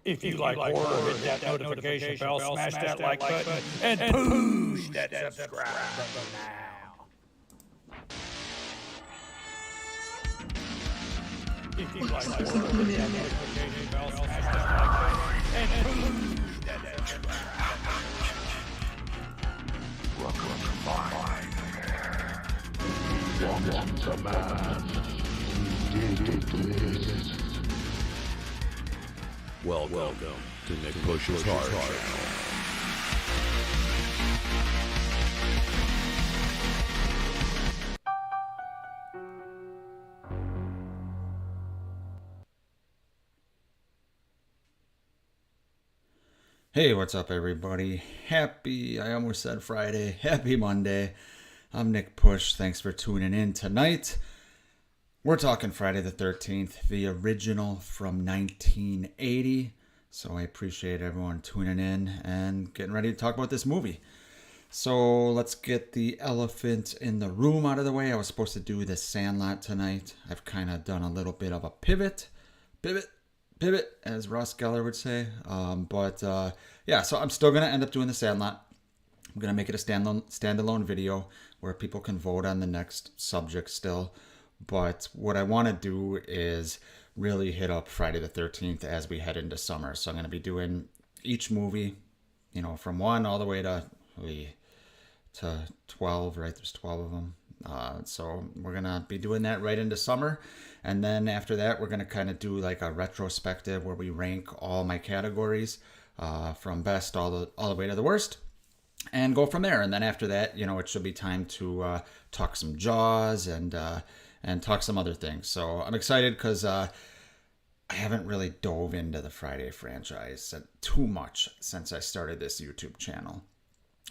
If you like horror, hit that notification bell, smash that like button, and push that subscribe button now. If you like horror, hit that notification bell, smash that like button, and push that subscribe button. Welcome to my welcome to man. Welcome to Nick Push's Hard Channel. Hey, what's up, everybody? I almost said Friday. Happy Monday. I'm Nick Push. Thanks for tuning in tonight. We're talking Friday the 13th, the original from 1980. So I appreciate everyone tuning in and getting ready to talk about this movie. So let's get the elephant in the room out of the way. I was supposed to do The Sandlot tonight. I've kind of done a little bit of a pivot, as Ross Geller would say. Yeah, so I'm still going to end up doing The Sandlot. I'm going to make it a standalone video where people can vote on the next subject still. But what I want to do is really hit up Friday the 13th as we head into summer. So I'm going to be doing each movie, from 1 all the way to 12, right? There's 12 of them. So we're going to be doing that right into summer. And then after that, we're going to kind of do like a retrospective where we rank all my categories from best all the way to the worst. And go from there. And then after that, it should be time to talk some Jaws and talk some other things. So I'm excited because I haven't really dove into the Friday franchise too much since I started this YouTube channel.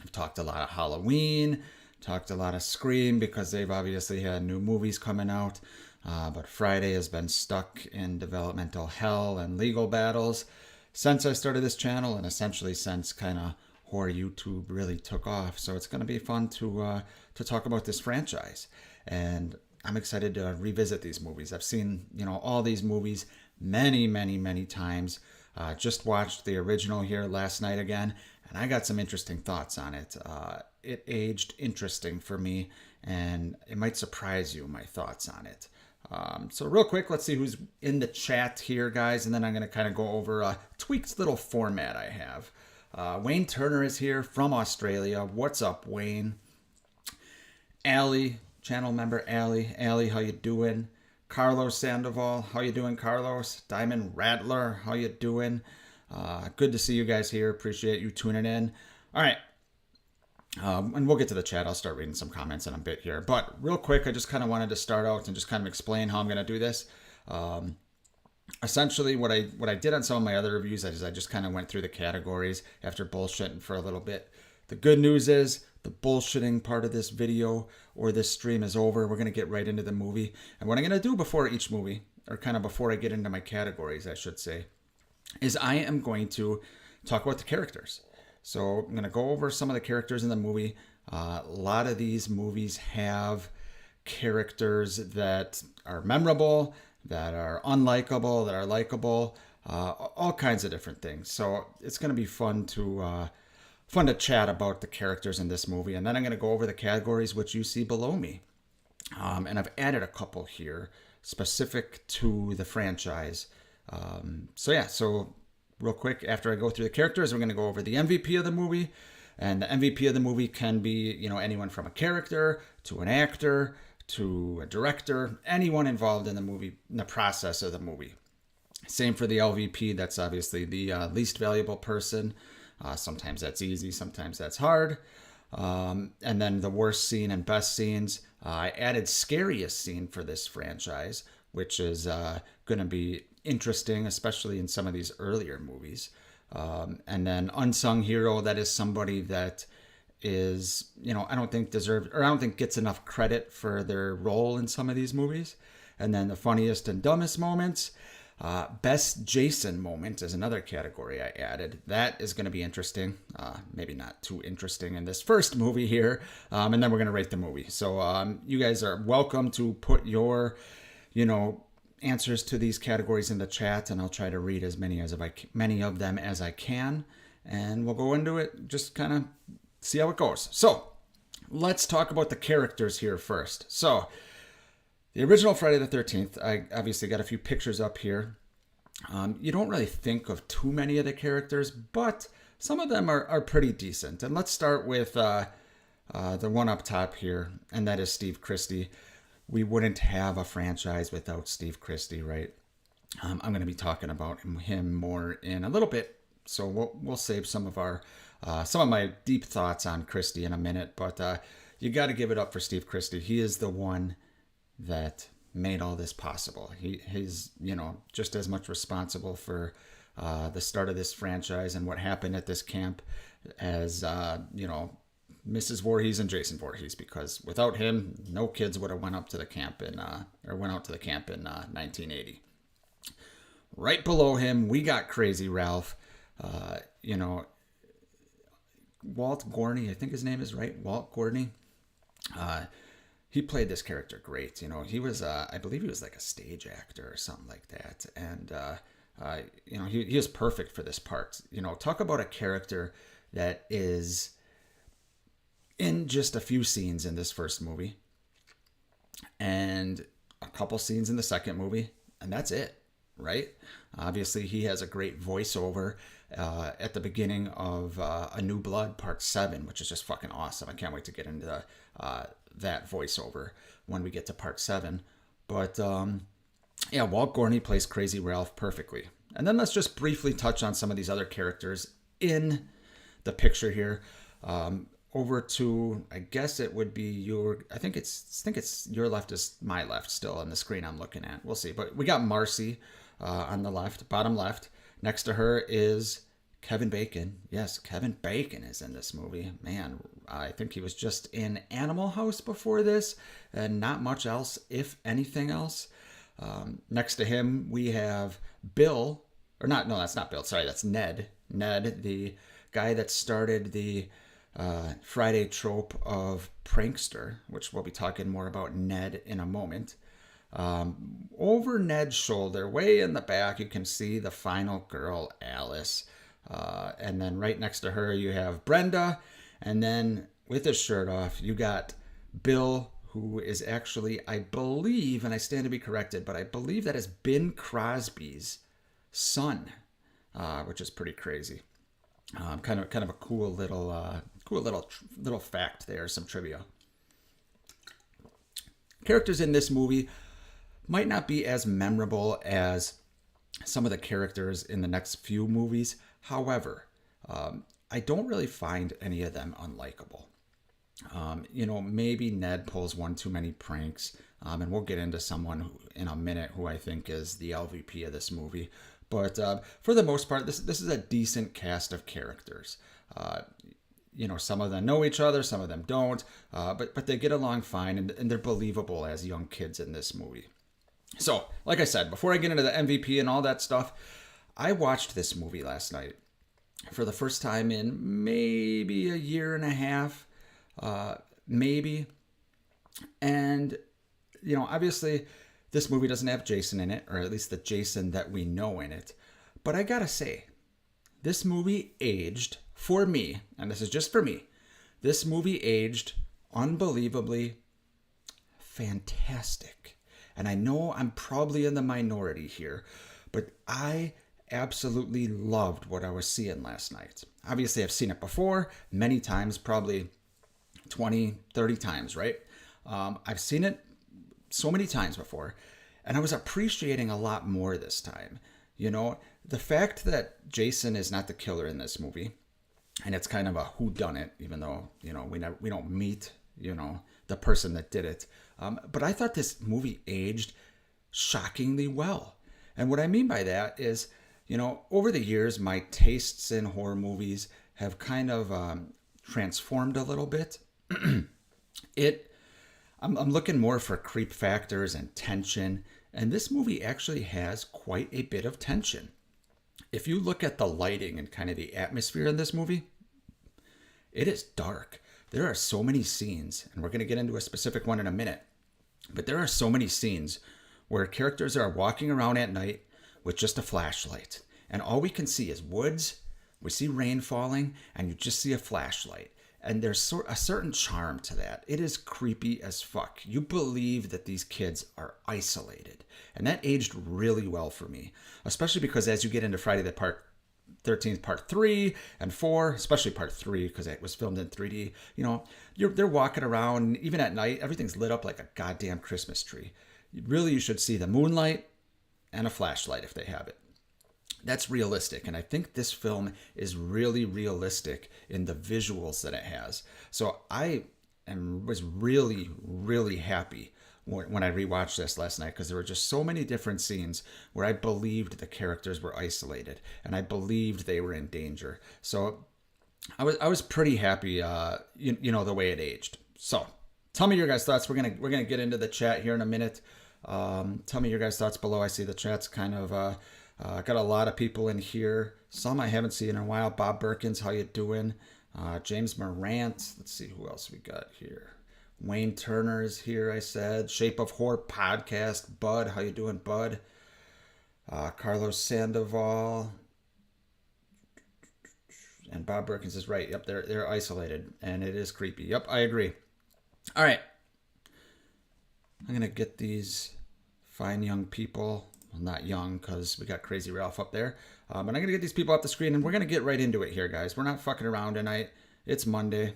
I've talked a lot of Halloween, talked a lot of Scream because they've obviously had new movies coming out. But Friday has been stuck in developmental hell and legal battles since I started this channel, and essentially since kind of horror YouTube really took off. So it's going to be fun to talk about this franchise. And I'm excited to revisit these movies. I've seen, all these movies many, many, many times. Just watched the original here last night again, and I got some interesting thoughts on it. It aged interesting for me, and it might surprise you, my thoughts on it. So real quick, let's see who's in the chat here, guys, and then I'm going to kind of go over a tweaked little format I have. Wayne Turner is here from Australia. What's up, Wayne? Allie, channel member Allie. Allie, how you doing? Carlos Sandoval, how you doing, Carlos? Diamond Rattler, how you doing? Good to see you guys here. Appreciate you tuning in. All right. And we'll get to the chat. I'll start reading some comments in a bit here. But real quick, I just kind of wanted to start out and just kind of explain how I'm going to do this. Essentially, what I did on some of my other reviews is I just kind of went through the categories after bullshitting for a little bit. The good news is the bullshitting part of this video or this stream is over. We're going to get right into the movie. And what I'm going to do before each movie, or kind of before I get into my categories, I should say, is I am going to talk about the characters. So I'm going to go over some of the characters in the movie. A lot of these movies have characters that are memorable, that are unlikable, that are likable, all kinds of different things. So it's going to be fun to chat about the characters in this movie. And then I'm going to go over the categories which you see below me. And I've added a couple here specific to the franchise. So real quick, after I go through the characters, we're going to go over the MVP of the movie. And the MVP of the movie can be, anyone from a character to an actor to a director, anyone involved in the movie, in the process of the movie. Same for the LVP. That's obviously the least valuable person. Sometimes that's easy, sometimes that's hard. And then the worst scene and best scenes. I added scariest scene for this franchise, which is going to be interesting, especially in some of these earlier movies. And then unsung hero, that is somebody that is, I don't think deserves, or I don't think gets enough credit for their role in some of these movies. And then the funniest and dumbest moments. Best Jason moment is another category I added. That is going to be interesting. Maybe not too interesting in this first movie here. And then we're going to rate the movie. So you guys are welcome to put your, answers to these categories in the chat, and I'll try to read as many of them as I can, and we'll go into it, just kind of see how it goes. So let's talk about the characters here first. So the original Friday the 13th, I obviously got a few pictures up here. You don't really think of too many of the characters, but some of them are pretty decent. And let's start with the one up top here, and that is Steve Christie. We wouldn't have a franchise without Steve Christie, right? I'm going to be talking about him more in a little bit, so we'll save some of my deep thoughts on Christie in a minute. But you got to give it up for Steve Christie. He is the one that made all this possible. He's just as much responsible for the start of this franchise and what happened at this camp as Mrs. Voorhees and Jason Voorhees, because without him, no kids would have went out to the camp in 1980. Right below him, we got Crazy Ralph. Walt Gorney, I think his name is right, Walt Gorney. He played this character great. He was, I believe he was like a stage actor or something like that. And, he is perfect for this part. Talk about a character that is in just a few scenes in this first movie and a couple scenes in the second movie, and that's it, right? Obviously, he has a great voiceover at the beginning of A New Blood Part 7, which is just fucking awesome. I can't wait to get into that voiceover when we get to Part 7. But, Walt Gorney plays Crazy Ralph perfectly. And then let's just briefly touch on some of these other characters in the picture here. Over to, I guess it would be I think it's your left is my left still on the screen I'm looking at. We'll see. But we got Marcy on the left, bottom left. Next to her is Kevin Bacon. Yes, Kevin Bacon is in this movie. Man, I think he was just in Animal House before this, and not much else, if anything else. Next to him, we have Bill. Or not, no, that's not Bill. Sorry, that's Ned. Ned, the guy that started the Friday trope of prankster, which we'll be talking more about Ned in a moment. Over Ned's shoulder, way in the back, you can see the final girl, Alice. And then right next to her, you have Brenda. And then with his shirt off, you got Bill, who is actually, I believe, and I stand to be corrected, but I believe that is Bing Crosby's son, which is pretty crazy. Kind of a cool little fact there, some trivia. Characters in this movie might not be as memorable as some of the characters in the next few movies. However, I don't really find any of them unlikable. Maybe Ned pulls one too many pranks, and we'll get into someone in a minute who I think is the LVP of this movie. But for the most part, this is a decent cast of characters. Some of them know each other, some of them don't, but they get along fine, and they're believable as young kids in this movie. So, like I said, before I get into the MVP and all that stuff, I watched this movie last night for the first time in maybe a year and a half, maybe. And, obviously, this movie doesn't have Jason in it, or at least the Jason that we know in it. But I gotta say, this movie aged, for me, and this is just for me, this movie aged unbelievably fantastic. And I know I'm probably in the minority here, but I absolutely loved what I was seeing last night. Obviously, I've seen it before, many times, probably 20, 30 times, right? I've seen it so many times before, and I was appreciating a lot more this time. The fact that Jason is not the killer in this movie, and it's kind of a whodunit, even though, we don't meet, the person that did it. But I thought this movie aged shockingly well. And what I mean by that is, over the years, my tastes in horror movies have kind of transformed a little bit. I'm looking more for creep factors and tension, and this movie actually has quite a bit of tension. If you look at the lighting and kind of the atmosphere in this movie, it is dark. There are so many scenes, and we're going to get into a specific one in a minute, but there are so many scenes where characters are walking around at night with just a flashlight. And all we can see is woods, we see rain falling, and you just see a flashlight. And there's a certain charm to that. It is creepy as fuck. You believe that these kids are isolated. And that aged really well for me. Especially because as you get into Friday the 13th Part 3 and 4, especially Part 3 because it was filmed in 3D, you know, they're walking around, even at night, everything's lit up like a goddamn Christmas tree. Really, you should see the moonlight and a flashlight if they have it. That's realistic, and I think this film is really realistic in the visuals that it has. So was really, really happy when I rewatched this last night, because there were just so many different scenes where I believed the characters were isolated and I believed they were in danger. So I was pretty happy, you know, the way it aged. So tell me your guys' thoughts. We're gonna get into the chat here in a minute. Tell me your guys' thoughts below. I see the chat's kind of got a lot of people in here. Some I haven't seen in a while. Bob Berkins, how you doing? James Morant. Let's see who else we got here. Wayne Turner is here, I said. Shape of Horror Podcast. Bud, how you doing, Bud? Carlos Sandoval. And Bob Berkins is right. Yep, they're isolated, and it is creepy. Yep, I agree. All right. I'm going to get these fine young people. Well, not young, because we got Crazy Ralph up there. But I'm going to get these people off the screen, and we're going to get right into it here, guys. We're not fucking around tonight. It's Monday.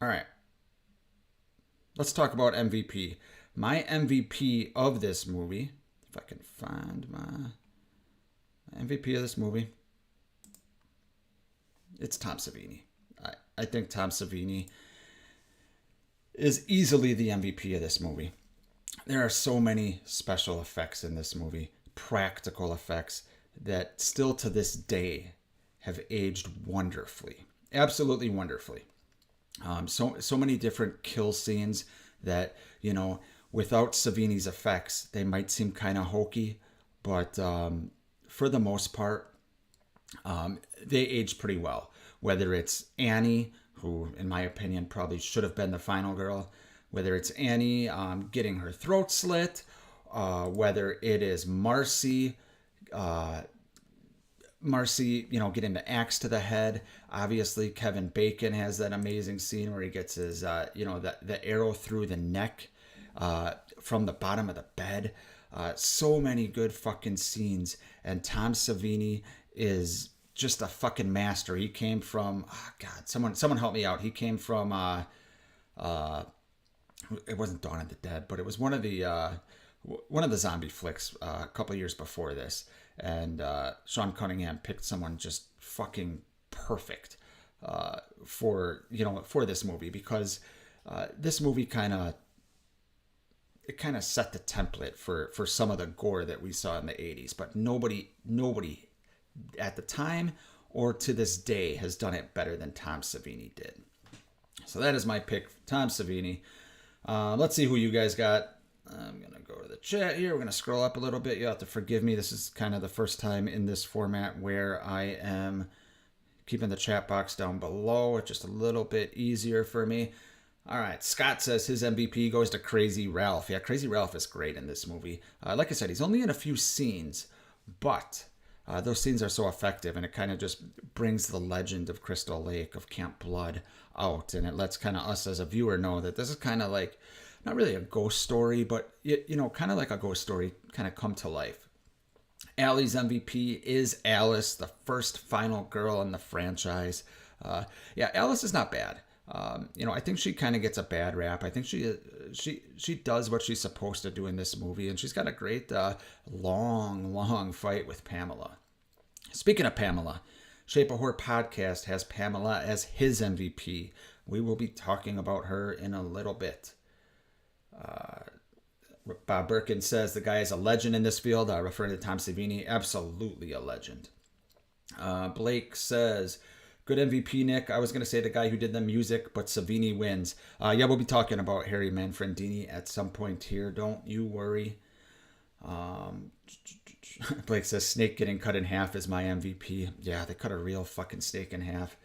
All right. Let's talk about MVP. My MVP of this movie, if I can find my MVP of this movie, it's Tom Savini. I think Tom Savini is easily the MVP of this movie. There are so many special effects in this movie, practical effects that still to this day have aged wonderfully, absolutely wonderfully. So many different kill scenes that, you know, without Savini's effects, they might seem kind of hokey, but for the most part, they aged pretty well. Whether it's Annie, who, in my opinion, probably should have been the final girl, whether it's Annie getting her throat slit, whether it is Marcy, you know, getting the axe to the head. Obviously, Kevin Bacon has that amazing scene where he gets his, you know, the arrow through the neck from the bottom of the bed. So many good fucking scenes. And Tom Savini is just a fucking master. He came from, oh God, someone help me out. He came from, it wasn't Dawn of the Dead, but it was one of the zombie flicks a couple years before this. And Sean Cunningham picked someone just fucking perfect for this movie, because this movie kind of set the template for some of the gore that we saw in the 80s, but nobody at the time or to this day has done it better than Tom Savini did. So that is my pick, Tom Savini. Let's see who you guys got. I'm going to go to the chat here. We're going to scroll up a little bit. You'll have to forgive me. This is kind of the first time in this format where I am keeping the chat box down below. It's just a little bit easier for me. All right. Scott says his MVP goes to Crazy Ralph. Yeah, Crazy Ralph is great in this movie. Like I said, he's only in a few scenes, but those scenes are so effective, and it kind of just brings the legend of Crystal Lake, of Camp Blood out, and it lets kind of us as a viewer know that this is kind of like, not really a ghost story, but, you know, kind of like a ghost story kind of come to life. Allie's MVP is Alice, the first final girl in the franchise. Yeah, Alice is not bad. You know, I think she kind of gets a bad rap. I think she does what she's supposed to do in this movie, and she's got a great long fight with Pamela. Speaking of Pamela, Shape of Horror Podcast has Pamela as his MVP. We will be talking about her in a little bit. Bob Birkin says the guy is a legend in this field, referring to Tom Savini. Absolutely a legend. Blake says, good MVP, Nick. I was going to say the guy who did the music, but Savini wins. Yeah, we'll be talking about Harry Mannfredini at some point here. Don't you worry. Blake says snake getting cut in half is my MVP. Yeah, they cut a real fucking snake in half.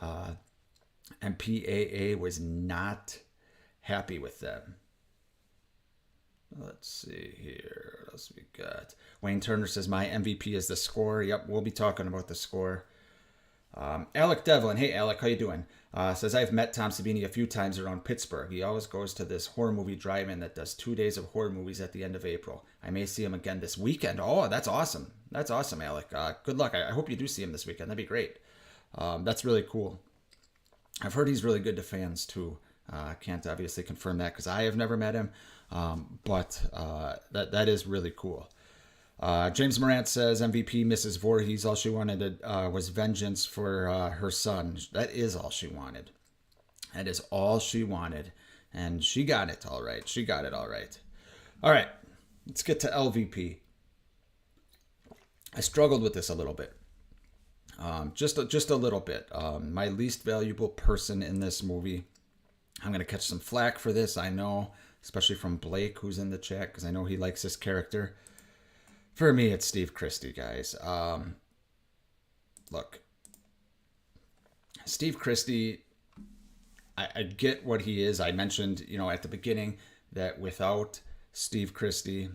And PAA was not happy with them. Let's see here. What else we got? Wayne Turner says, my MVP is the score. Yep, we'll be talking about the score. Alec Devlin. Hey, Alec, how you doing? Says, I've met Tom Savini a few times around Pittsburgh. He always goes to this horror movie drive-in that does 2 days of horror movies at the end of April. I may see him again this weekend. Oh, that's awesome. That's awesome, Alec. Good luck. I hope you do see him this weekend. That'd be great. That's really cool. I've heard he's really good to fans, too. I can't obviously confirm that because I have never met him. But that is really cool. James Morant says MVP Mrs. Voorhees. All she wanted was vengeance for her son. That is all she wanted. That is all she wanted. And she got it all right. She got it all right. All right. Let's get to LVP. I struggled with this a little bit. Just a little bit. My least valuable person in this movie. I'm going to catch some flack for this, I know. Especially from Blake, who's in the chat, because I know he likes this character. For me, it's Steve Christie, guys. Look. Steve Christie, I get what he is. I mentioned, at the beginning that without Steve Christie,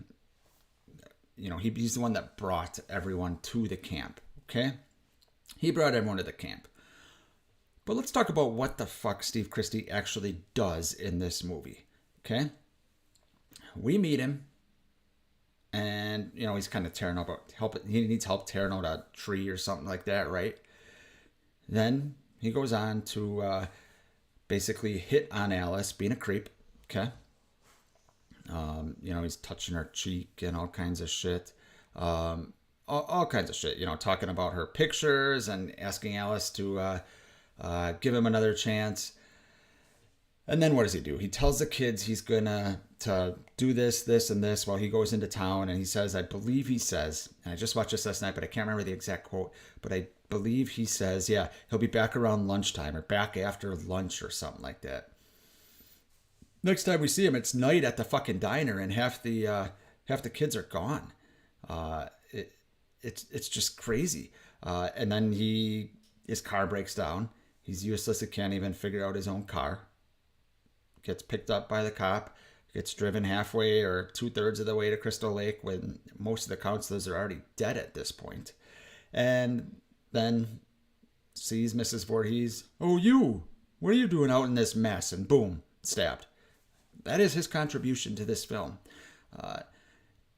he's the one that brought everyone to the camp, okay? He brought everyone to the camp. But let's talk about what the fuck Steve Christie actually does in this movie, okay? We meet him, and, he's kind of tearing up, he needs help tearing out a tree or something like that, right? Then he goes on to basically hit on Alice, being a creep, okay? He's touching her cheek and all kinds of shit. All kinds of shit, talking about her pictures and asking Alice to give him another chance. And then what does he do? He tells the kids he's gonna to do this, and this while he goes into town. And he says, I believe he says, and I just watched this last night, but I can't remember the exact quote, but I believe he says, yeah, he'll be back around lunchtime or back after lunch or something like that. Next time we see him, it's night at the fucking diner, and half the kids are gone. It's just crazy. And then his car breaks down. He's useless. He can't even figure out his own car. Gets picked up by the cop. Gets driven halfway or 2/3 of the way to Crystal Lake when most of the counselors are already dead at this point. And then sees Mrs. Voorhees. Oh, you! What are you doing out in this mess? And boom, stabbed. That is his contribution to this film.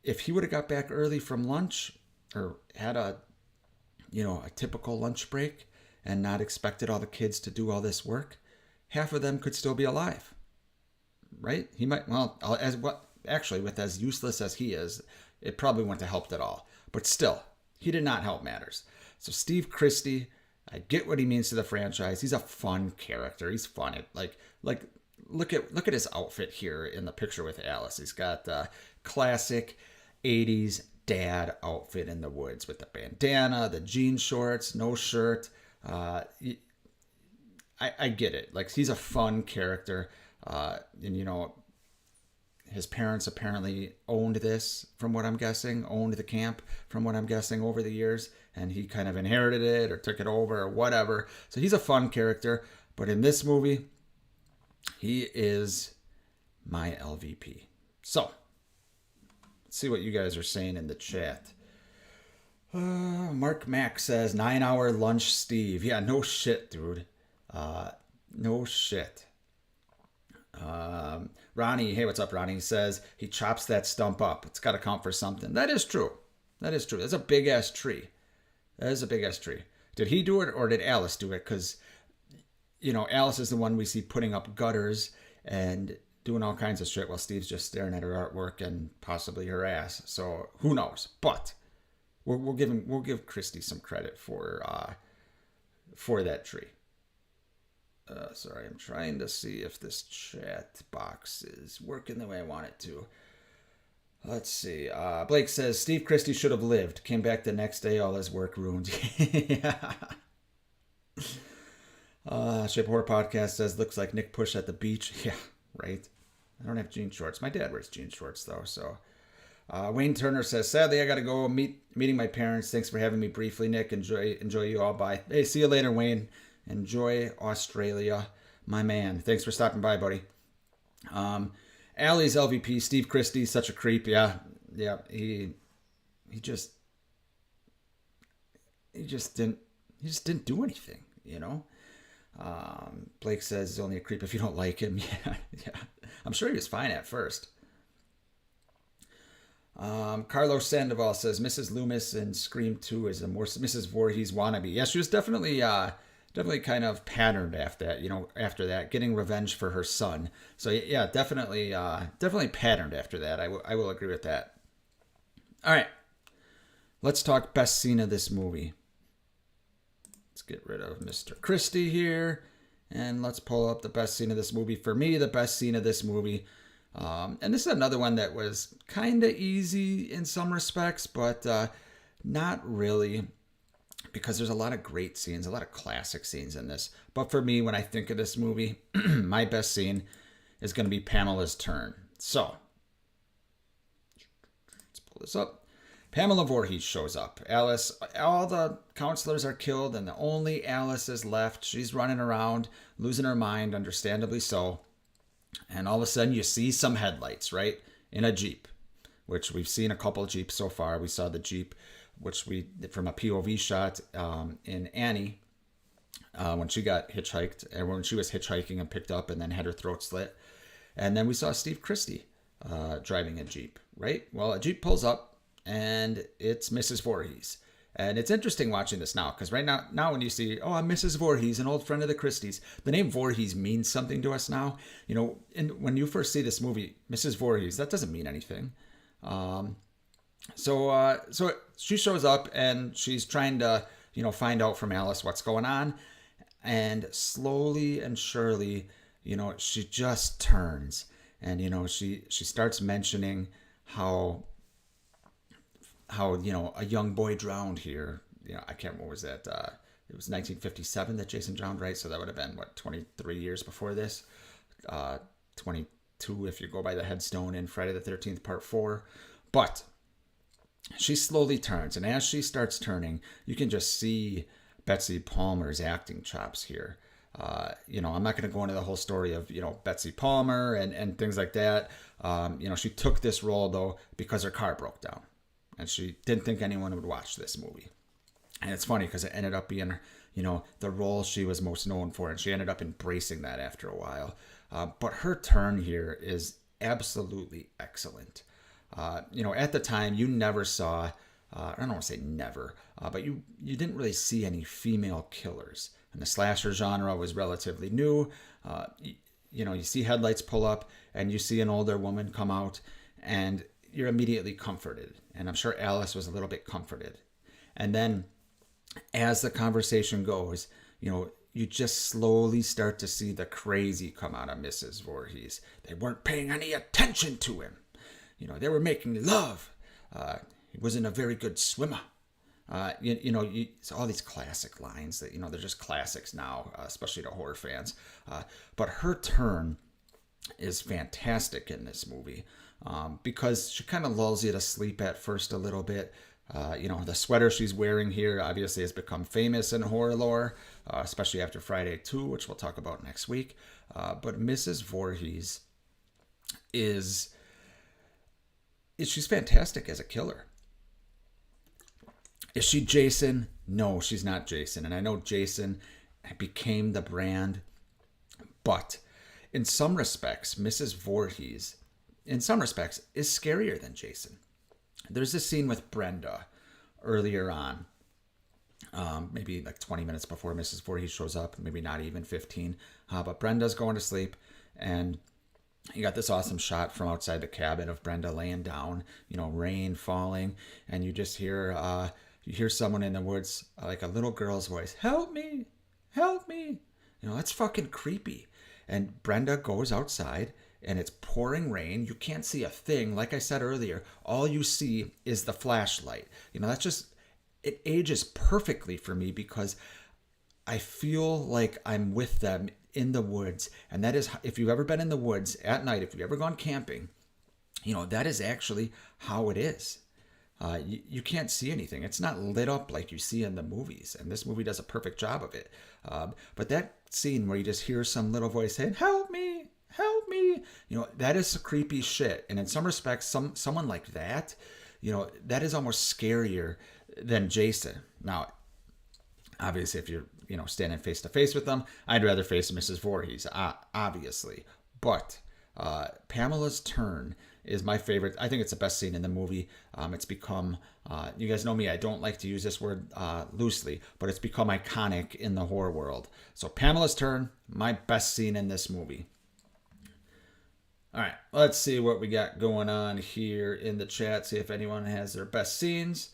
If he would have got back early from lunch or had a typical lunch break and not expected all the kids to do all this work, half of them could still be alive. Right? He might, with as useless as he is, it probably wouldn't have helped at all. But still, he did not help matters. So Steve Christie, I get what he means to the franchise. He's a fun character. He's fun. Look at his outfit here in the picture with Alice. He's got the classic 80s dad outfit in the woods with the bandana, the jean shorts, no shirt. I get it. Like, he's a fun character. And his parents apparently owned this, from what I'm guessing, owned the camp, from what I'm guessing, over the years, and he kind of inherited it or took it over or whatever. So he's a fun character, but in this movie, he is my LVP. So, let's see what you guys are saying in the chat. Mark Mack says, 9-hour lunch, Steve. Yeah, no shit, dude. No shit. Ronnie, hey, what's up, Ronnie? Says he chops that stump up. It's got to count for something. That is true. That's a big ass tree. That is a big ass tree. Did he do it or did Alice do it? Because, Alice is the one we see putting up gutters and doing all kinds of shit while Steve's just staring at her artwork and possibly her ass. So who knows? But we'll give Christie some credit for that tree. Sorry, I'm trying to see if this chat box is working the way I want it to. Let's see. Blake says, Steve Christie should have lived. Came back the next day, all his work ruined. Yeah. Shape of Horror Podcast says, looks like Nick Push at the beach. Yeah, right. I don't have jean shorts. My dad wears jean shorts, though, so... Wayne Turner says, sadly, I got to go meeting my parents. Thanks for having me briefly, Nick. Enjoy you all. Bye. Hey, see you later, Wayne. Enjoy Australia, my man. Thanks for stopping by, buddy. Allie's LVP, Steve Christie, such a creep. Yeah. He just didn't do anything, you know. Blake says he's only a creep if you don't like him. Yeah. I'm sure he was fine at first. Carlos Sandoval says Mrs. Loomis in Scream 2 is a more Mrs. Voorhees wannabe. Yeah, she was definitely kind of patterned after that, getting revenge for her son. So yeah, definitely patterned after that. I will agree with that. All right, let's talk best scene of this movie. Let's get rid of Mr. Christie here, and let's pull up the best scene of this movie. For me, the best scene of this movie, and this is another one that was kind of easy in some respects, but not really, because there's a lot of great scenes, a lot of classic scenes in this. But for me, when I think of this movie, my best scene is going to be Pamela's turn. So, let's pull this up. Pamela Voorhees shows up. Alice, all the counselors are killed, and the only Alice is left. She's running around, losing her mind, understandably so. And all of a sudden, you see some headlights, right? In a Jeep, which we've seen a couple of Jeeps so far. We saw the Jeep, which we, from a POV shot in Annie, when she got hitchhiked, and when she was hitchhiking and picked up and then had her throat slit. And then we saw Steve Christie driving a Jeep, right? Well, a Jeep pulls up, and it's Mrs. Voorhees. And it's interesting watching this now, because right now when you see, oh, I'm Mrs. Voorhees, an old friend of the Christies, the name Voorhees means something to us now. You know, and when you first see this movie, Mrs. Voorhees, that doesn't mean anything. So she shows up, and she's trying to, find out from Alice what's going on. And slowly and surely, she just turns. And, she starts mentioning how a young boy drowned here. I can't remember, what was that? It was 1957 that Jason drowned, right? So that would have been, 23 years before this? 22 if you go by the headstone in Friday the 13th, Part 4. But she slowly turns, and as she starts turning, you can just see Betsy Palmer's acting chops here. I'm not going to go into the whole story of, Betsy Palmer and things like that. She took this role, though, because her car broke down. And she didn't think anyone would watch this movie. And it's funny because it ended up being, the role she was most known for. And she ended up embracing that after a while. But her turn here is absolutely excellent. At the time, you never saw, I don't want to say never, but you didn't really see any female killers. And the slasher genre was relatively new. You see headlights pull up, and you see an older woman come out, and you're immediately comforted. And I'm sure Alice was a little bit comforted. And then as the conversation goes, you just slowly start to see the crazy come out of Mrs. Voorhees. They weren't paying any attention to him. They were making love. He wasn't a very good swimmer. It's all these classic lines that, they're just classics now, especially to horror fans. But her turn is fantastic in this movie. Because she kind of lulls you to sleep at first a little bit. The sweater she's wearing here obviously has become famous in horror lore, especially after Friday 2, which we'll talk about next week. But Mrs. Voorhees she's fantastic as a killer. Is she Jason? No, she's not Jason. And I know Jason became the brand, but in some respects, Mrs. Voorhees, in some respects, is scarier than Jason. There's this scene with Brenda earlier on, maybe like 20 minutes before Mrs. Voorhees shows up, maybe not even 15. But Brenda's going to sleep, and you got this awesome shot from outside the cabin of Brenda laying down, rain falling, and you just hear someone in the woods, like a little girl's voice, "Help me, help me." That's fucking creepy. And Brenda goes outside, and it's pouring rain. You can't see a thing. Like I said earlier, all you see is the flashlight. It ages perfectly for me, because I feel like I'm with them in the woods. And that is, if you've ever been in the woods at night, if you've ever gone camping, that is actually how it is. You can't see anything. It's not lit up like you see in the movies. And this movie does a perfect job of it. But that scene where you just hear some little voice saying, "Help me, help me. You know, that is creepy shit. And in some respects, someone like that, you know, that is almost scarier than Jason. Now, obviously, if you're, you know, standing face to face with them, I'd rather face Mrs. Voorhees, obviously. But Pamela's turn is my favorite. I think it's the best scene in the movie. It's become, you guys know me, I don't like to use this word loosely, but it's become iconic in the horror world. So Pamela's turn, my best scene in this movie. All right, let's see what we got going on here in the chat. See if anyone has their best scenes.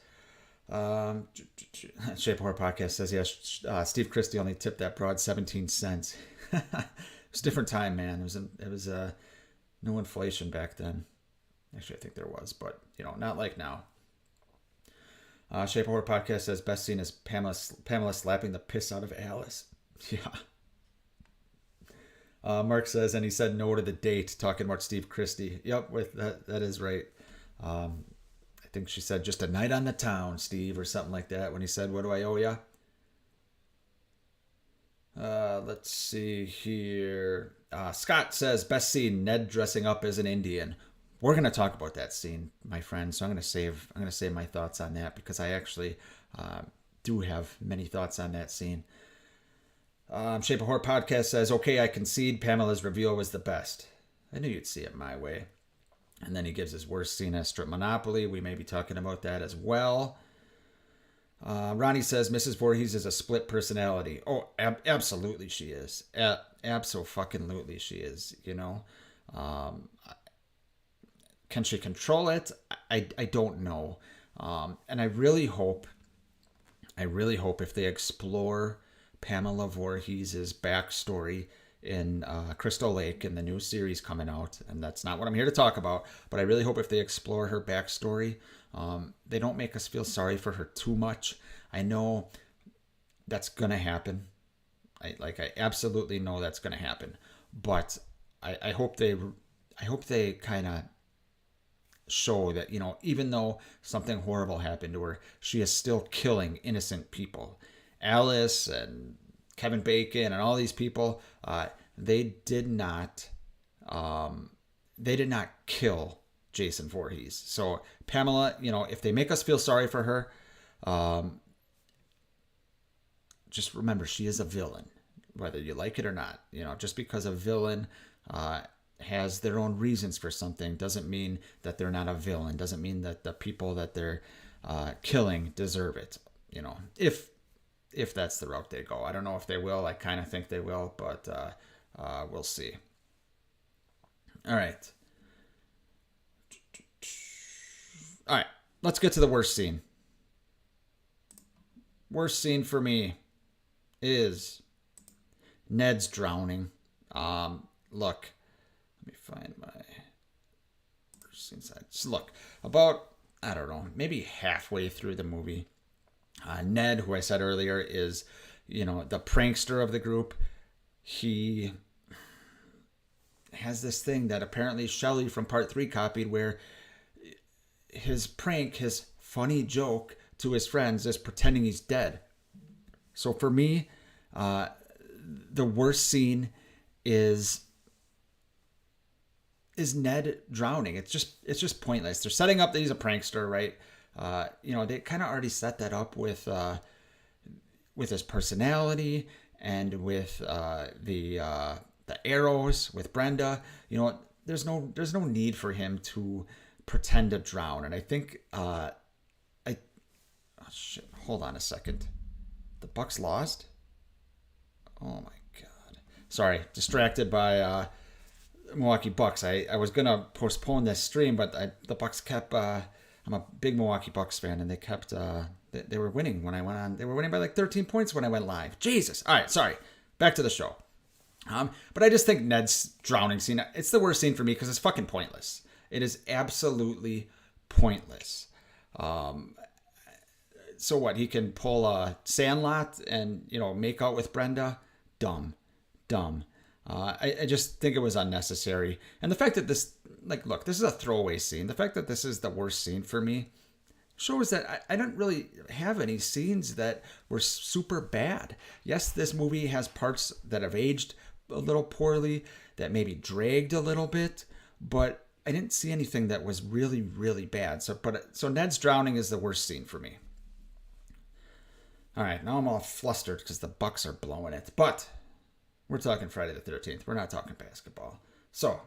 Shape of Horror Podcast says, yes, Steve Christie only tipped that broad 17 cents. It was a different time, man. It was no inflation back then. Actually, I think there was, but, you know, not like now. Shape of Horror Podcast says, best scene is Pamela slapping the piss out of Alice. Yeah. Mark says, and he said no to the date, talking about Steve Christie. Yep, with that is right. I think she said, just a night on the town, Steve, or something like that, when he said, what do I owe ya? Let's see here. Scott says, best scene, Ned dressing up as an Indian. We're going to talk about that scene, my friend, so I'm going to save my thoughts on that, because I actually do have many thoughts on that scene. Shape of Horror Podcast says, okay, I concede Pamela's reveal was the best. I knew you'd see it my way. And then he gives his worst scene as Strip Monopoly. We may be talking about that as well. Ronnie says, Mrs. Voorhees is a split personality. Oh, absolutely she is. Abso-fucking-lutely she is, you know. Can she control it? I don't know. And I really hope if they explore Pamela Voorhees' backstory in Crystal Lake in the new series coming out, and that's not what I'm here to talk about, but I really hope if they explore her backstory, they don't make us feel sorry for her too much. I know that's gonna happen. I absolutely know that's gonna happen, but I hope they kind of show that, you know, even though something horrible happened to her, she is still killing innocent people. Alice and Kevin Bacon and all these people, they did not kill Jason Voorhees. So Pamela, you know, if they make us feel sorry for her, just remember she is a villain, whether you like it or not. You know, just because a villain has their own reasons for something doesn't mean that they're not a villain. Doesn't mean that the people that they're killing deserve it. You know, if that's the route they go. I don't know if they will. I kind of think they will, but we'll see. All right. All right. Let's get to the worst scene. Worst scene for me is Ned's drowning. Look, let me find my worst scene side. Just look, about, I don't know, maybe halfway through the movie, Ned, who I said earlier is, you know, the prankster of the group. He has this thing that apparently Shelley from part 3 copied, where his prank, his funny joke to his friends is pretending he's dead. So for me, the worst scene is Ned drowning. It's just pointless. They're setting up that he's a prankster, right? You know, they kind of already set that up with his personality and with the arrows with Brenda. You know, there's no need for him to pretend to drown. And I think oh shit, hold on a second. The Bucks lost? Oh my god. Sorry, distracted by Milwaukee Bucks. I was gonna postpone this stream, but the Bucks kept. I'm a big Milwaukee Bucks fan, and they kept. They were winning when I went on. They were winning by like 13 points when I went live. Jesus. All right, sorry. Back to the show. But I just think Ned's drowning scene. It's the worst scene for me because it's fucking pointless. It is absolutely pointless. So what? He can pull a Sandlot and, you know, make out with Brenda. Dumb. I just think it was unnecessary. And the fact that this, like, look, this is a throwaway scene. The fact that this is the worst scene for me shows that I don't really have any scenes that were super bad. Yes, this movie has parts that have aged a little poorly. that maybe dragged a little bit, but I didn't see anything that was really, really bad. So Ned's drowning is the worst scene for me. All right, now I'm all flustered because the Bucks are blowing it. But we're talking Friday the 13th. We're not talking basketball. So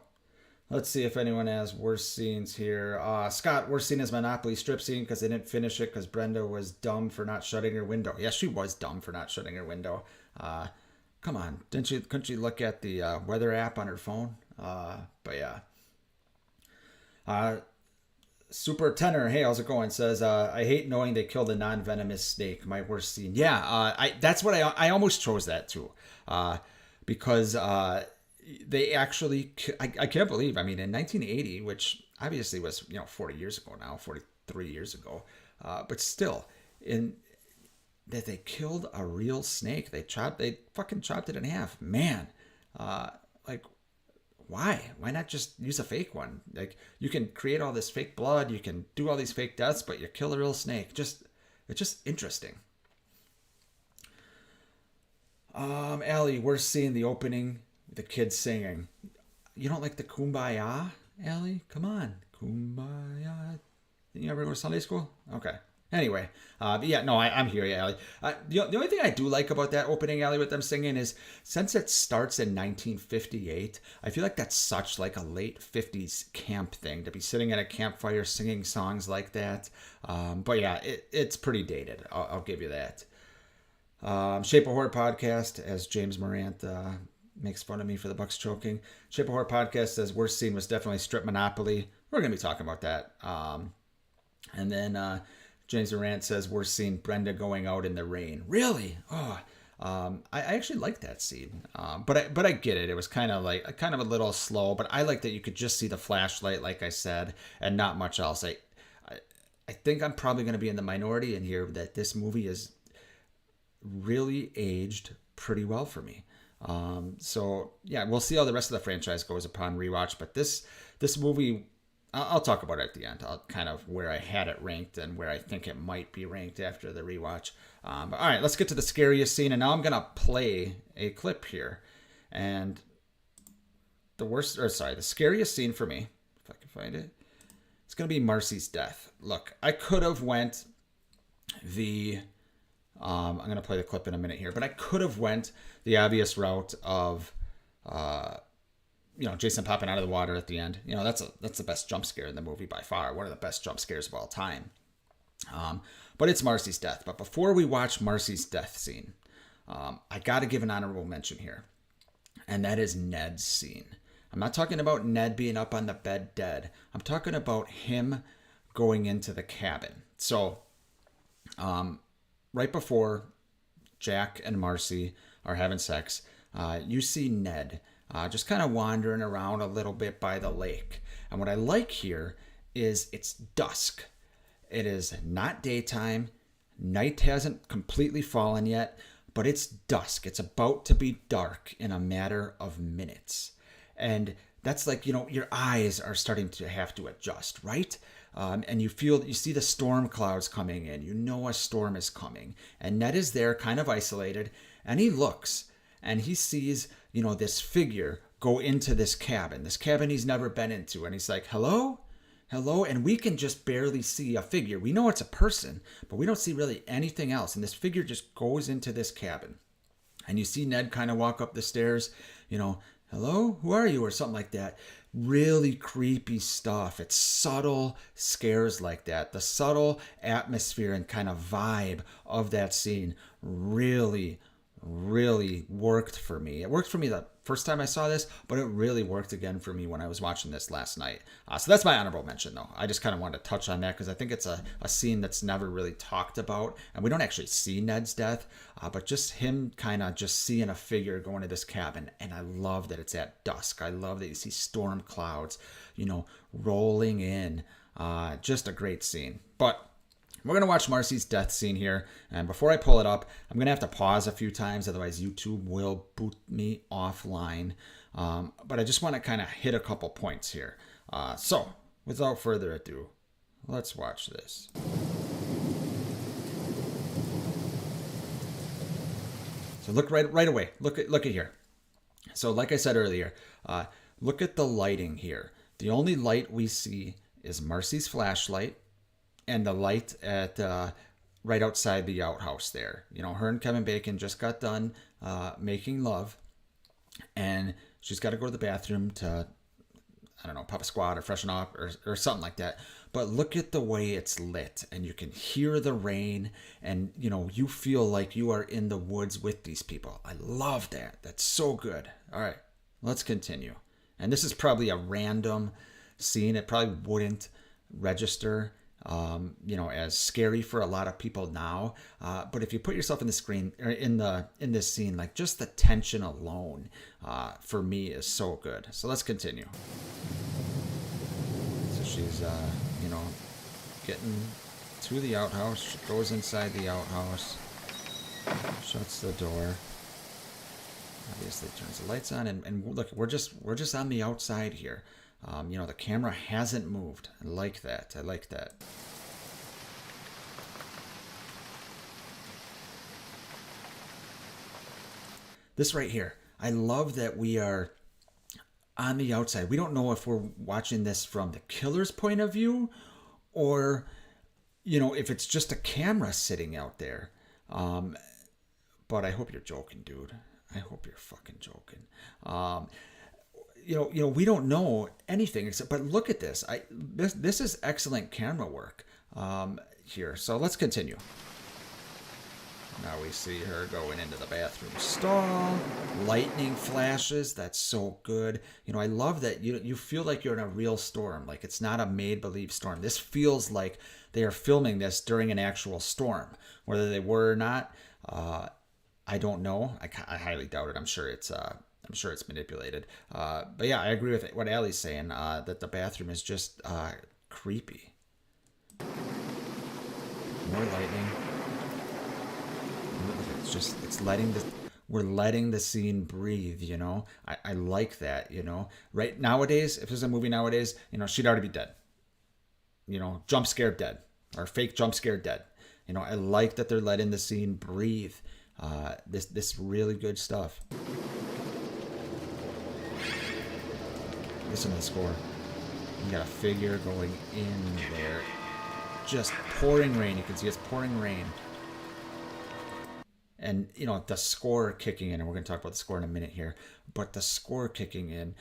let's see if anyone has worst scenes here. Scott, worst scene is Monopoly strip scene because they didn't finish it because Brenda was dumb for not shutting her window. Yeah, she was dumb for not shutting her window. Come on, couldn't she look at the weather app on her phone? But yeah. Super Tenor, hey, how's it going? Says, I hate knowing they killed a non-venomous snake. My worst scene. Yeah, that's what I almost chose that too. Because they actually, I can't believe, I mean, in 1980, which obviously was, 40 years ago now, 43 years ago, but still, that they killed a real snake. They fucking chopped it in half. Man, why? Why not just use a fake one? Like, you can create all this fake blood, you can do all these fake deaths, but you kill a real snake. It's just interesting. Allie, we're seeing the opening, the kids singing. You don't like the Kumbaya, Allie? Come on, Kumbaya. Didn't you ever go to Sunday school? Okay. Anyway, yeah, no, I'm here, Allie. The only thing I do like about that opening, Allie, with them singing is, since it starts in 1958, I feel like that's such like a late 50s camp thing, to be sitting at a campfire singing songs like that. But yeah, it's pretty dated. I'll give you that. Shape of Horror podcast, as James Morant makes fun of me for the Bucks choking. Shape of Horror podcast says, worst scene was definitely Strip Monopoly. We're going to be talking about that. And then James Morant says, worst scene, Brenda going out in the rain. Really? Oh, I actually like that scene. But I get it. It was kind of a little slow, but I like that you could just see the flashlight, like I said, and not much else. I think I'm probably going to be in the minority in here that this movie is really aged pretty well for me. So yeah, we'll see how the rest of the franchise goes upon rewatch, but this movie, I'll talk about it at the end. I'll kind of where I had it ranked and where I think it might be ranked after the rewatch. But all right, let's get to the scariest scene, and now I'm gonna play a clip here. And the scariest scene for me, if I can find it, it's gonna be Marcy's death. Look, I could have went I'm going to play the clip in a minute here, but I could have went the obvious route of, Jason popping out of the water at the end. That's the best jump scare in the movie by far. One of the best jump scares of all time. But it's Marcy's death. But before we watch Marcy's death scene, I got to give an honorable mention here. And that is Ned's scene. I'm not talking about Ned being up on the bed dead. I'm talking about him going into the cabin. So, right before Jack and Marcy are having sex, you see Ned just kind of wandering around a little bit by the lake. And what I like here is it's dusk. It is not daytime. Night hasn't completely fallen yet, but it's dusk. It's about to be dark in a matter of minutes. And that's like, your eyes are starting to have to adjust, right? And you see the storm clouds coming in. A storm is coming. And Ned is there kind of isolated. And he looks and he sees, this figure go into this cabin he's never been into. And he's like, hello? Hello? And we can just barely see a figure. We know it's a person, but we don't see really anything else. And this figure just goes into this cabin. And you see Ned kind of walk up the stairs, hello, who are you? Or something like that. Really creepy stuff. It's subtle scares like that. The subtle atmosphere and kind of vibe of that scene really, really worked for me. It worked for me the first time I saw this, but it really worked again for me when I was watching this last night. So that's my honorable mention, though. I just kind of wanted to touch on that because I think it's a scene that's never really talked about. And we don't actually see Ned's death, but just him kind of just seeing a figure going to this cabin. And I love that it's at dusk. I love that you see storm clouds, rolling in. Just a great scene. But we're going to watch Marcy's death scene here. And before I pull it up, I'm going to have to pause a few times. Otherwise, YouTube will boot me offline. But I just want to kind of hit a couple points here. So, without further ado, let's watch this. So look right away. Look at here. So like I said earlier, look at the lighting here. The only light we see is Marcy's flashlight and the light at right outside the outhouse there. You know, her and Kevin Bacon just got done making love, and she's got to go to the bathroom to, I don't know, pop a squat or freshen up or something like that. But look at the way it's lit, and you can hear the rain, and you know, you feel like you are in the woods with these people. I love that. That's so good. All right, let's continue. And this is probably a random scene. It probably wouldn't register, you know, as scary for a lot of people now. But if you put yourself in the screen or in this scene, like just the tension alone, for me is so good. So let's continue. So she's, you know, getting to the outhouse. She goes inside the outhouse, shuts the door. Obviously turns the lights on, and look, we're just on the outside here. You know, the camera hasn't moved. I like that. I like that. This right here, I love that we are on the outside. We don't know if we're watching this from the killer's point of view, or, you know, if it's just a camera sitting out there. But I hope you're joking, dude. I hope you're fucking joking. You know, we don't know anything except, but look at this. This is excellent camera work here. So let's continue. Now we see her going into the bathroom stall. Lightning flashes. That's so good. You know, I love that you feel like you're in a real storm. Like it's not a made-believe storm. This feels like they are filming this during an actual storm. Whether they were or not, I don't know. I highly doubt it. I'm sure it's manipulated. But yeah, I agree with what Allie's saying. That the bathroom is just creepy. More lightning. We're letting the scene breathe. You know, I like that. You know, right nowadays, if there's a movie nowadays, you know, she'd already be dead. You know, jump scare dead, or fake jump scare dead. You know, I like that they're letting the scene breathe. This really good stuff. Listen to the score. You got a figure going in there. Just pouring rain. You can see it's pouring rain. And, you know, the score kicking in, and we're going to talk about the score in a minute here, but the score kicking in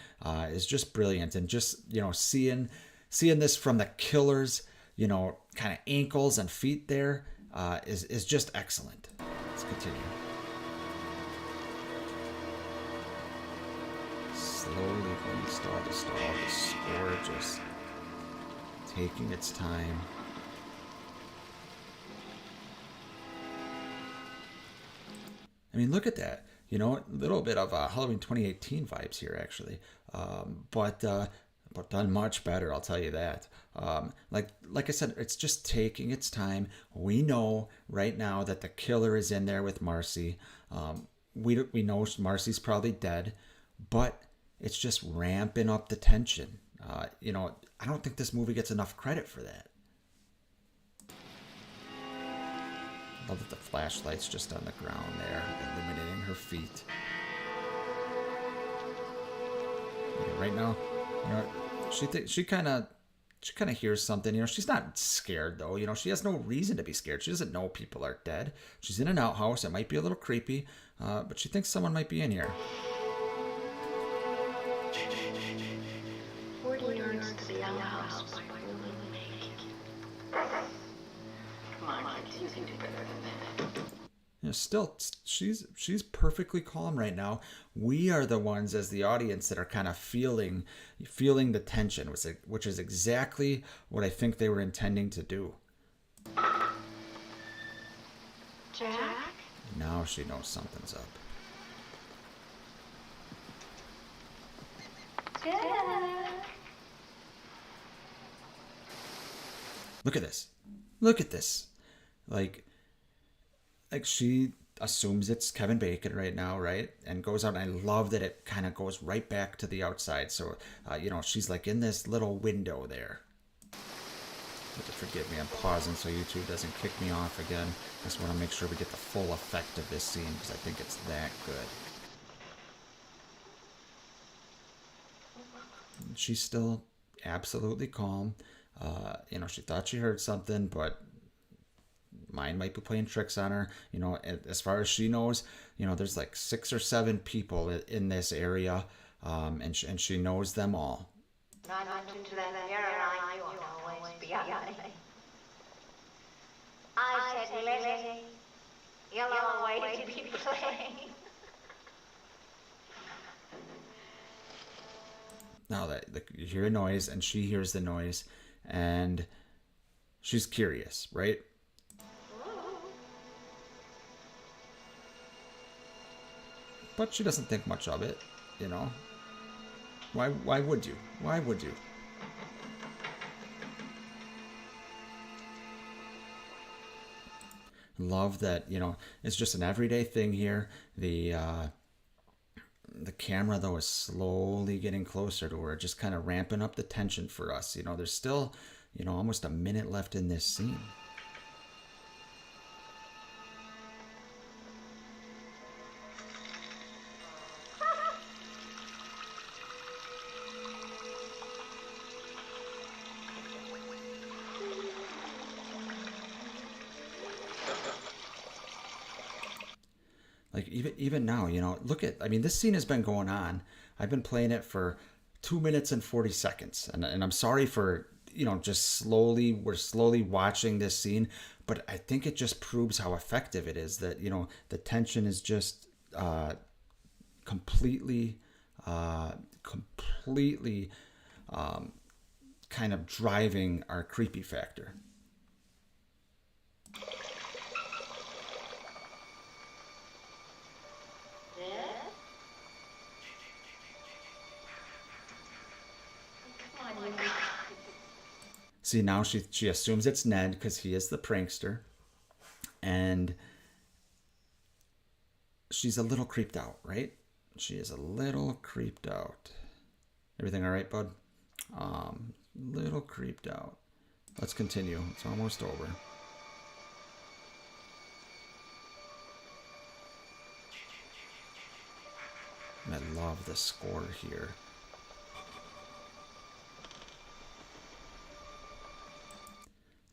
is just brilliant. And just, you know, seeing this from the killer's, you know, kind of ankles and feet there is just excellent. Let's continue. Slowly going stall to stall. The score just taking its time. I mean, look at that. You know, a little bit of Halloween 2018 vibes here, actually. But done much better, I'll tell you that. Like I said, it's just taking its time. We know right now that the killer is in there with Marcy. We know Marcy's probably dead, but it's just ramping up the tension. You know, I don't think this movie gets enough credit for that. Love that the flashlight's just on the ground there, illuminating her feet. Yeah, right now, you know, she kind of hears something. You know, she's not scared though. You know, she has no reason to be scared. She doesn't know people are dead. She's in an outhouse. It might be a little creepy, but she thinks someone might be in here. 40 yards to the outhouse by Come on, you can do better than that. You know, still, she's perfectly calm right now. We are the ones as the audience that are kind of feeling the tension, which is exactly what I think they were intending to do. Jack? Now she knows something's up. Jack? Look at this. Look at this. Like she assumes it's Kevin Bacon right now, right? And goes out, and I love that it kind of goes right back to the outside. So, you know, she's like in this little window there. Forgive me, I'm pausing so YouTube doesn't kick me off again. I just want to make sure we get the full effect of this scene because I think it's that good. she's still absolutely calm. She thought she heard something, but mind might be playing tricks on her. As far as she knows, there's like 6 or 7 people in this area, and she knows them all. Not into that Caroline, you won't always be honest. I said, Lily, you're all waiting to be playing. Now that you hear a noise, and she hears the noise, and she's curious, right? But she doesn't think much of it, Why would you? Why would you? Love that, it's just an everyday thing here. The camera, though, is slowly getting closer to her, just kind of ramping up the tension for us. There's still, almost a minute left in this scene. Like, even now, this scene has been going on. I've been playing it for 2 minutes and 40 seconds. And I'm sorry for, we're slowly watching this scene. But I think it just proves how effective it is that, the tension is just completely kind of driving our creepy factor. See, now she assumes it's Ned because he is the prankster. And she's a little creeped out, right? She is a little creeped out. Everything all right, bud? Little creeped out. Let's continue. It's almost over. And I love the score here.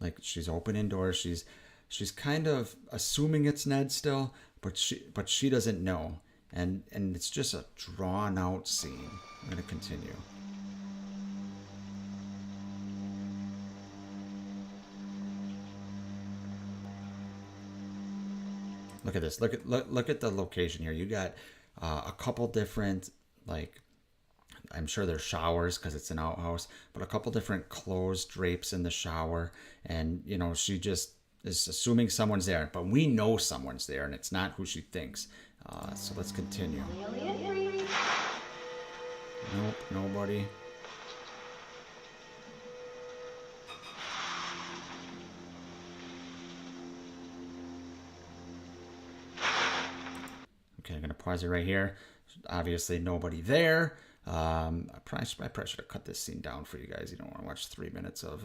Like, she's opening doors. She's kind of assuming it's Ned still, but she doesn't know. And it's just a drawn out scene. I'm gonna continue. Look at this. Look at the location here. You got a couple different, like, I'm sure there's showers because it's an outhouse, but a couple different clothes drapes in the shower. And, she just is assuming someone's there, but we know someone's there and it's not who she thinks. So let's continue. Nope, nobody. Okay, I'm going to pause it right here. Obviously nobody there. I probably should have cut this scene down for you guys. You don't want to watch 3 minutes of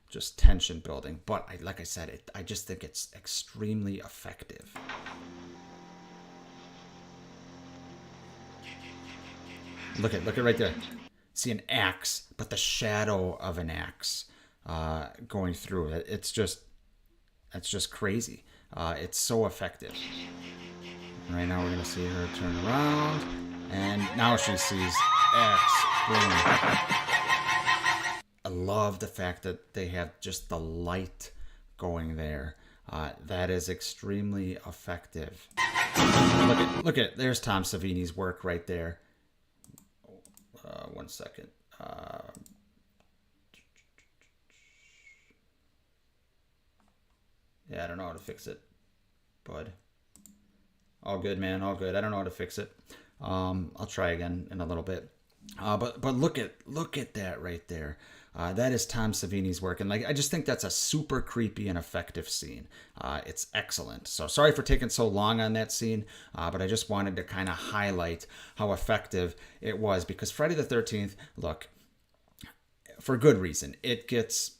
just tension building. But like I said, I just think it's extremely effective. Look at right there. See an axe, but the shadow of an axe going through it. It's just crazy. It's so effective. Right now we're gonna see her turn around. And now she sees X. Boom. I love the fact that they have just the light going there. That is extremely effective. Look at there's Tom Savini's work right there. 1 second. Yeah, I don't know how to fix it, bud. All good, man. All good. I don't know how to fix it. I'll try again in a little bit. But look at that right there. That is Tom Savini's work, and I just think that's a super creepy and effective scene. It's excellent. So sorry for taking so long on that scene, but I just wanted to kind of highlight how effective it was, because Friday the 13th, look, for good reason, it gets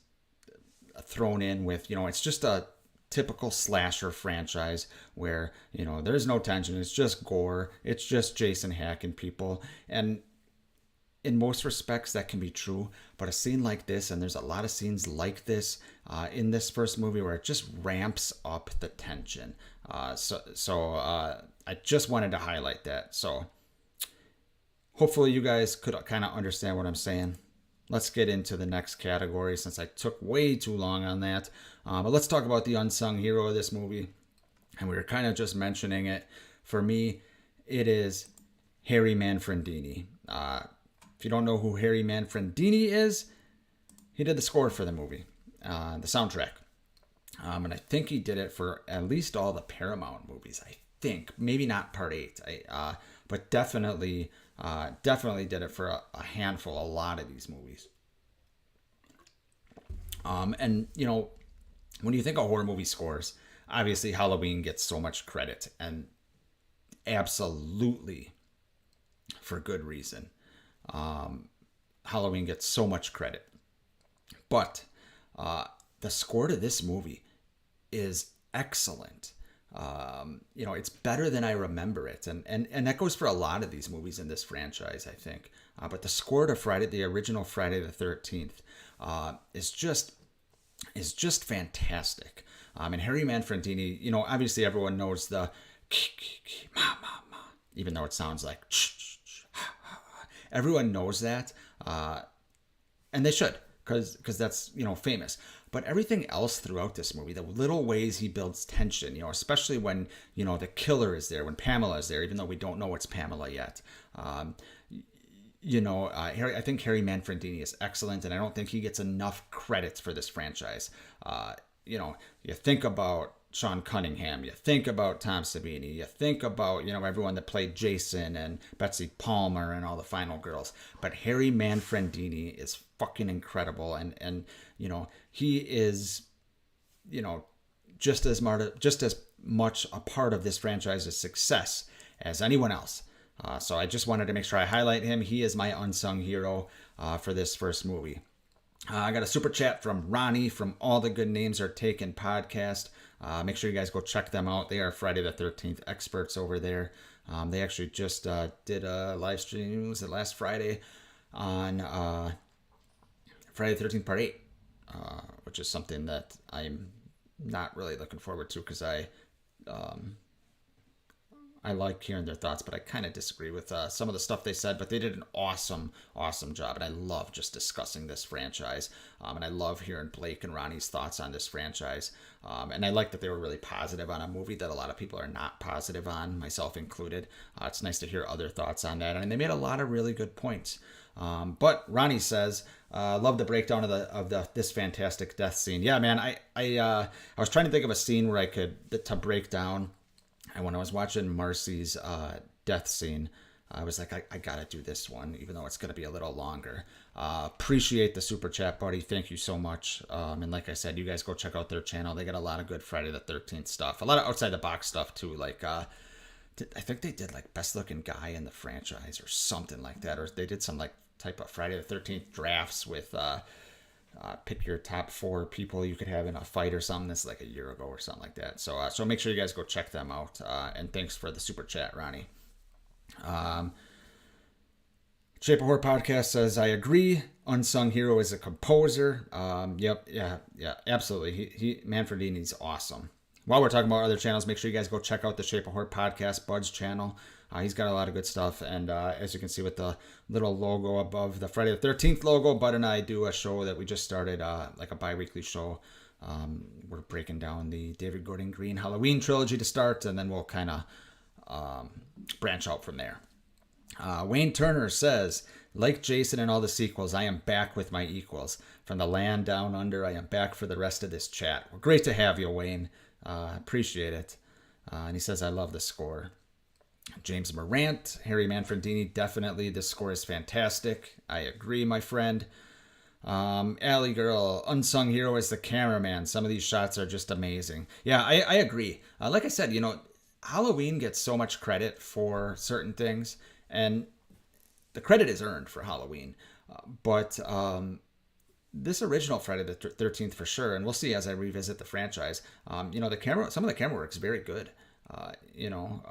thrown in with, it's just a typical slasher franchise where, there's no tension. It's just gore. It's just Jason hacking people. And in most respects, that can be true. But a scene like this, and there's a lot of scenes like this in this first movie where it just ramps up the tension. So I just wanted to highlight that. So hopefully you guys could kind of understand what I'm saying. Let's get into the next category since I took way too long on that. But let's talk about the unsung hero of this movie. And we were kind of just mentioning it. For me, it is Harry Mannfredini. If you don't know who Harry Mannfredini is, he did the score for the movie, the soundtrack. And I think he did it for at least all the Paramount movies. I think maybe not Part 8, but definitely did it for a handful, a lot of these movies. And you know, when you think of horror movie scores, obviously Halloween gets so much credit, and absolutely for good reason. Halloween gets so much credit, but the score to this movie is excellent. You know, it's better than I remember it, and that goes for a lot of these movies in this franchise, I think. But the score to the original Friday the 13th, is just fantastic. And Harry Mannfredini, you know, obviously everyone knows the ma ma ma, even though it sounds like everyone knows that, and they should, because that's, you know, famous. But everything else throughout this movie, the little ways he builds tension, you know, especially when, you know, the killer is there, when Pamela is there, even though we don't know it's Pamela yet. You know, I think Harry Mannfredini is excellent, and I don't think he gets enough credit for this franchise. You know, you think about Sean Cunningham, you think about Tom Savini, you think about, you know, everyone that played Jason and Betsy Palmer and all the Final Girls. But Harry Mannfredini is fucking incredible, and you know, he is, you know, just as much a part of this franchise's success as anyone else. So I just wanted to make sure I highlight him. He is my unsung hero for this first movie. I got a super chat from Ronnie from All the Good Names Are Taken podcast. Make sure you guys go check them out. They are Friday the 13th experts over there. They actually just did a live stream, was it last Friday, on Friday the 13th part 8, which is something that I'm not really looking forward to, because I like hearing their thoughts, but I kind of disagree with some of the stuff they said. But they did an awesome job, and I love just discussing this franchise. And I love hearing Blake and Ronnie's thoughts on this franchise. And I like that they were really positive on a movie that a lot of people are not positive on, myself included. It's nice to hear other thoughts on that, and they made a lot of really good points. But Ronnie says, love the breakdown of this fantastic death scene. Yeah, man, I was trying to think of a scene where I could to break down. And when I was watching Marcys' death scene, I was like, I gotta do this one, even though it's gonna be a little longer. Appreciate the super chat, buddy. Thank you so much. And like I said, you guys go check out their channel. They got a lot of good Friday the 13th stuff. A lot of outside the box stuff too. Like I think they did like best looking guy in the franchise or something like that. Or they did some like type of Friday the 13th drafts with pick your top 4 people you could have in a fight or something. That's like a year ago or something like that. So make sure you guys go check them out. And thanks for the super chat, Ronnie. Shape of Horror podcast says, I agree. Unsung hero is a composer. Yep. Yeah, absolutely. He Mannfredini's awesome. While we're talking about other channels, make sure you guys go check out the Shape of Horror podcast, Bud's channel. He's got a lot of good stuff, and as you can see with the little logo above the Friday the 13th logo, Bud and I do a show that we just started, like a bi-weekly show. We're breaking down the David Gordon Green Halloween trilogy to start, and then we'll kind of branch out from there. Wayne Turner says, like Jason and all the sequels, I am back with my equals. From the land down under, I am back for the rest of this chat. Well, great to have you, Wayne. Appreciate it. And he says, I love the score. James Morant, Harry Mannfredini, definitely. This score is fantastic. I agree, my friend. Alley Girl, unsung hero is the cameraman. Some of these shots are just amazing. Yeah, I agree. Like I said, you know, Halloween gets so much credit for certain things, and the credit is earned for Halloween. But this original Friday the 13th for sure, and we'll see as I revisit the franchise. You know, some of the camera work is very good. You know,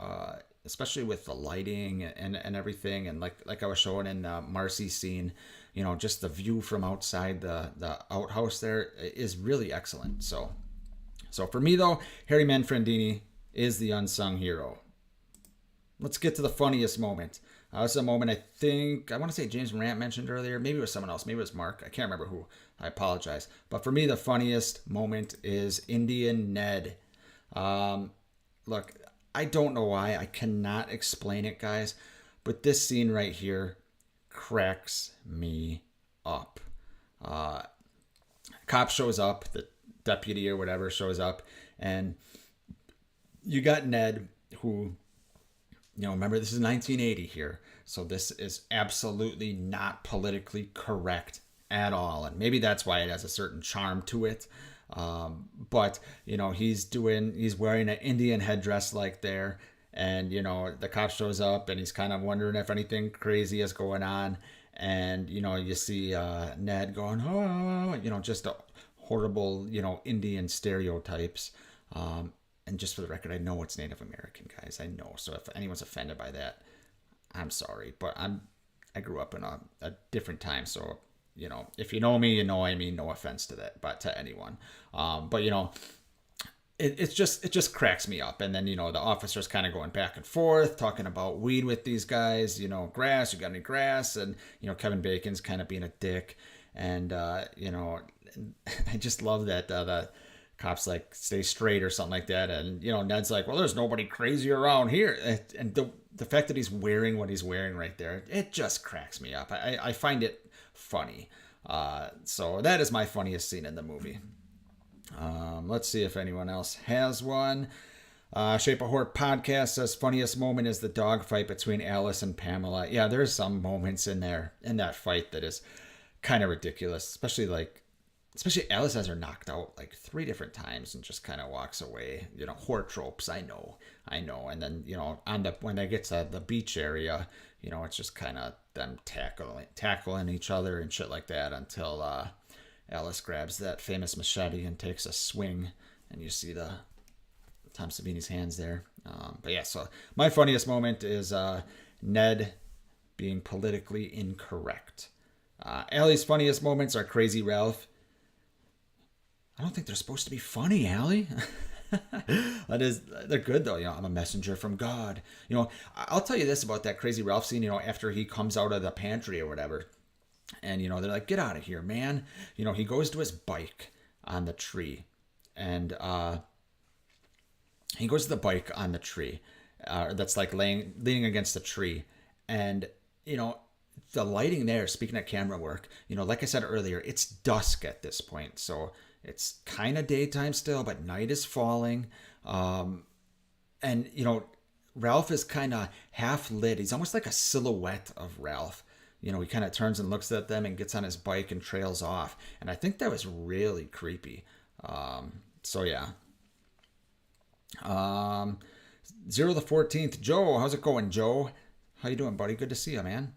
especially with the lighting and everything. And like I was showing in Marcy's scene, just the view from outside the outhouse there is really excellent. So for me, though, Harry Mannfredini is the unsung hero. Let's get to the funniest moment. This is a moment I want to say James Rant mentioned earlier. Maybe it was someone else. Maybe it was Mark. I can't remember who. I apologize. But for me, the funniest moment is Indian Ned. Look, I don't know why. I cannot explain it, guys. But this scene right here cracks me up. Cop shows up. The deputy or whatever shows up. And you got Ned who... remember, this is 1980 here, so this is absolutely not politically correct at all, and maybe that's why it has a certain charm to it. But he's wearing an Indian headdress like there, and the cop shows up, and he's kind of wondering if anything crazy is going on, and you see Ned going, oh, just a horrible, Indian stereotypes. And just for the record, I know it's Native American, guys. I know. So if anyone's offended by that, I'm sorry. But I grew up in a different time. So, if you know me, you know I mean no offense to that, but to anyone. But it just cracks me up. And then, the officer's kind of going back and forth, talking about weed with these guys, grass, you got any grass? And, Kevin Bacon's kind of being a dick. And, I just love that the cops like stay straight or something like that, and Ned's like, well, there's nobody crazy around here, and the fact that he's wearing what he's wearing right there, it just cracks me up. I find it funny. So that is my funniest scene in the movie. Let's see if anyone else has one. Shape of Horror podcast says funniest moment is the dog fight between Alice and Pamela. Yeah, there's some moments in that fight that is kind of ridiculous, especially Alice has her knocked out like 3 different times and just kind of walks away. Horror tropes, I know. And then, when they get to the beach area, it's just kind of them tackling each other and shit like that until Alice grabs that famous machete and takes a swing, and you see the Tom Savini's hands there. But yeah, so my funniest moment is Ned being politically incorrect. Allie's funniest moments are Crazy Ralph. I don't think they're supposed to be funny, Allie. They're good though. I'm a messenger from God. I'll tell you this about that Crazy Ralph scene, after he comes out of the pantry or whatever, and, they're like, get out of here, man. He goes to his bike on the tree, and he goes to the bike on the tree that's like leaning against the tree. And, the lighting there, speaking of camera work, like I said earlier, it's dusk at this point. So it's kind of daytime still, but night is falling. And, Ralph is kind of half lit. He's almost like a silhouette of Ralph. He kind of turns and looks at them and gets on his bike and trails off. And I think that was really creepy. So, yeah. 0 the 14th. Joe, how's it going, Joe? How you doing, buddy? Good to see you, man.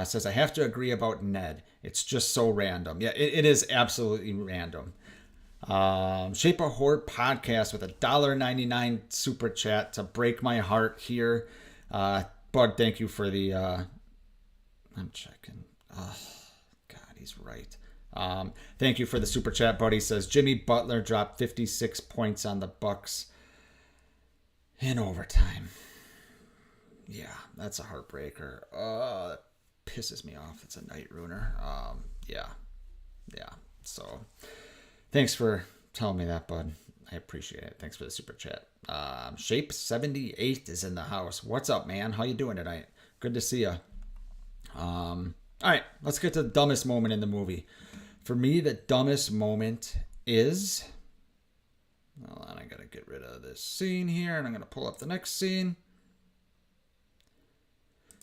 Says, I have to agree about Ned. It's just so random. Yeah, it is absolutely random. Shape of Horror podcast with a $1.99 super chat to break my heart here. Bud, thank you for the... I'm checking. Oh, God, he's right. Thank you for the super chat, buddy. Says, Jimmy Butler dropped 56 points on the Bucks in overtime. Yeah, that's a heartbreaker. That pisses me off. It's a night ruiner. Yeah. So, thanks for telling me that, bud. I appreciate it. Thanks for the super chat. Shape 78 is in the house. What's up, man? How you doing tonight? Good to see you. All right, let's get to the dumbest moment in the movie. For me, the dumbest moment is... Hold on, I gotta get rid of this scene here, and I'm gonna pull up the next scene.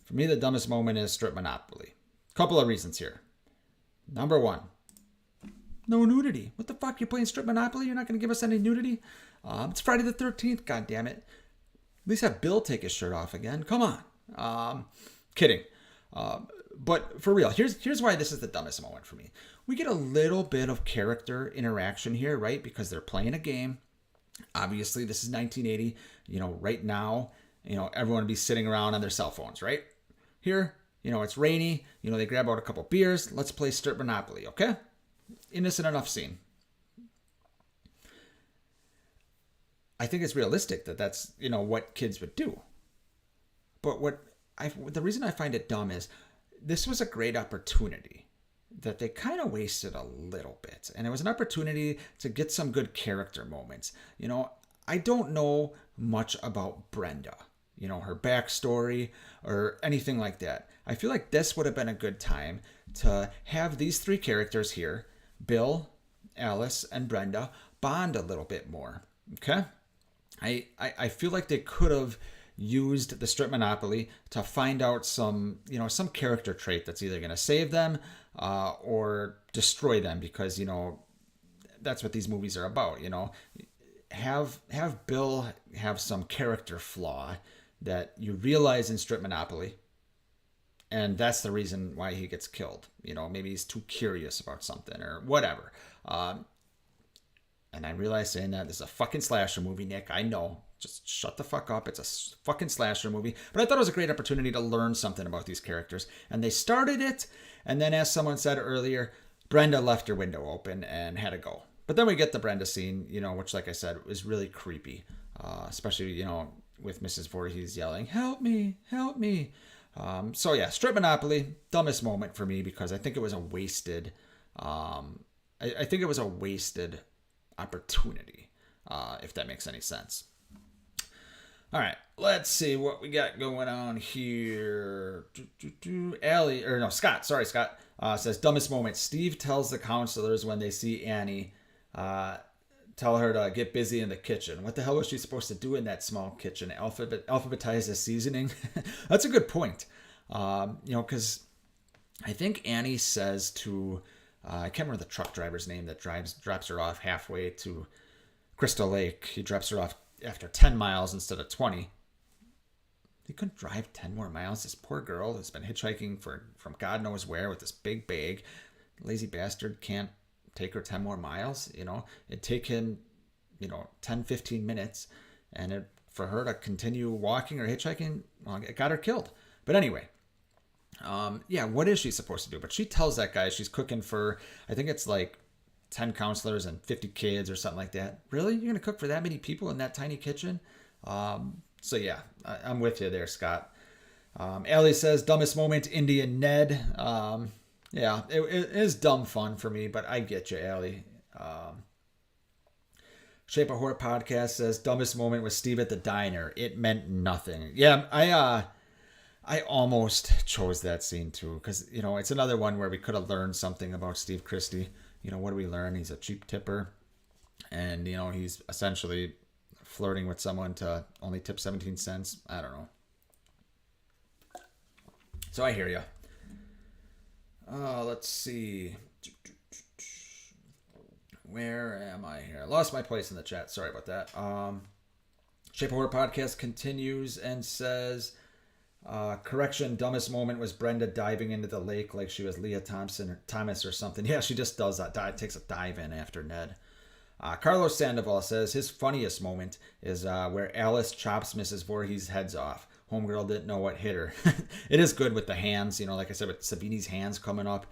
For me, the dumbest moment is Strip Monopoly. Couple of reasons here. Number 1, no nudity. What the fuck? You're playing Strip Monopoly? You're not gonna give us any nudity? It's Friday the 13th, god damn it. At least have Bill take his shirt off again. Come on. Kidding. But for real, here's why this is the dumbest moment for me. We get a little bit of character interaction here, right? Because they're playing a game. Obviously, this is 1980. Right now, everyone would be sitting around on their cell phones, right? Here, it's rainy. They grab out a couple beers. Let's play Strip Monopoly, okay? Innocent enough scene. I think it's realistic that that's, what kids would do. But the reason I find it dumb is this was a great opportunity that they kind of wasted a little bit. And it was an opportunity to get some good character moments. I don't know much about Brenda, her backstory or anything like that. I feel like this would have been a good time to have these three characters here, Bill, Alice, and Brenda, bond a little bit more. Okay? I feel like they could have used the Strip Monopoly to find out some character trait that's either going to save them or destroy them, because, that's what these movies are about, Have Bill have some character flaw that you realize in Strip Monopoly, and that's the reason why he gets killed. Maybe he's too curious about something or whatever. And I realize saying that this is a fucking slasher movie, Nick. I know. Just shut the fuck up. It's a fucking slasher movie. But I thought it was a great opportunity to learn something about these characters. And they started it, and then as someone said earlier, Brenda left her window open and had to go. But then we get the Brenda scene, which, like I said, is really creepy. Especially, with Mrs. Voorhees yelling, "Help me, help me." So yeah, Strip Monopoly, dumbest moment for me, because I think it was a wasted, I think it was a wasted opportunity, if that makes any sense. All right, let's see what we got going on here. Scott says, dumbest moment. Steve tells the counselors when they see Annie, tell her to get busy in the kitchen. What the hell was she supposed to do in that small kitchen? Alphabetize the seasoning? That's a good point. Because I think Annie says to, I can't remember the truck driver's name that drops her off halfway to Crystal Lake. He drops her off after 10 miles instead of 20. He couldn't drive 10 more miles. This poor girl has been hitchhiking from God knows where with this big bag. Lazy bastard can't take her 10 more miles. It'd take him 10 15 minutes, and for her to continue walking or hitchhiking, well, it got her killed. But anyway, what is she supposed to do? But she tells that guy she's cooking for, I think it's like 10 counselors and 50 kids or something like that. Really? You're gonna cook for that many people in that tiny kitchen? So yeah, I'm with you there, Scott. Allie says, dumbest moment, Indy and Ned. Yeah, it is dumb fun for me, but I get you, Allie. Shape of Horror Podcast says, dumbest moment was Steve at the diner. It meant nothing. Yeah, I almost chose that scene too, because, it's another one where we could have learned something about Steve Christie. What do we learn? He's a cheap tipper, and, he's essentially flirting with someone to only tip 17 cents. I don't know. So I hear you. Let's see. Where am I here? I lost my place in the chat. Sorry about that. Shape of Horror Podcast continues and says, correction, dumbest moment was Brenda diving into the lake like she was Leah Thomas or something. Yeah, she just does that. Takes a dive in after Ned. Carlos Sandoval says his funniest moment is where Alice chops Mrs. Voorhees' heads off. Homegirl didn't know what hit her. It is good with the hands, like I said, with Savini's hands coming up.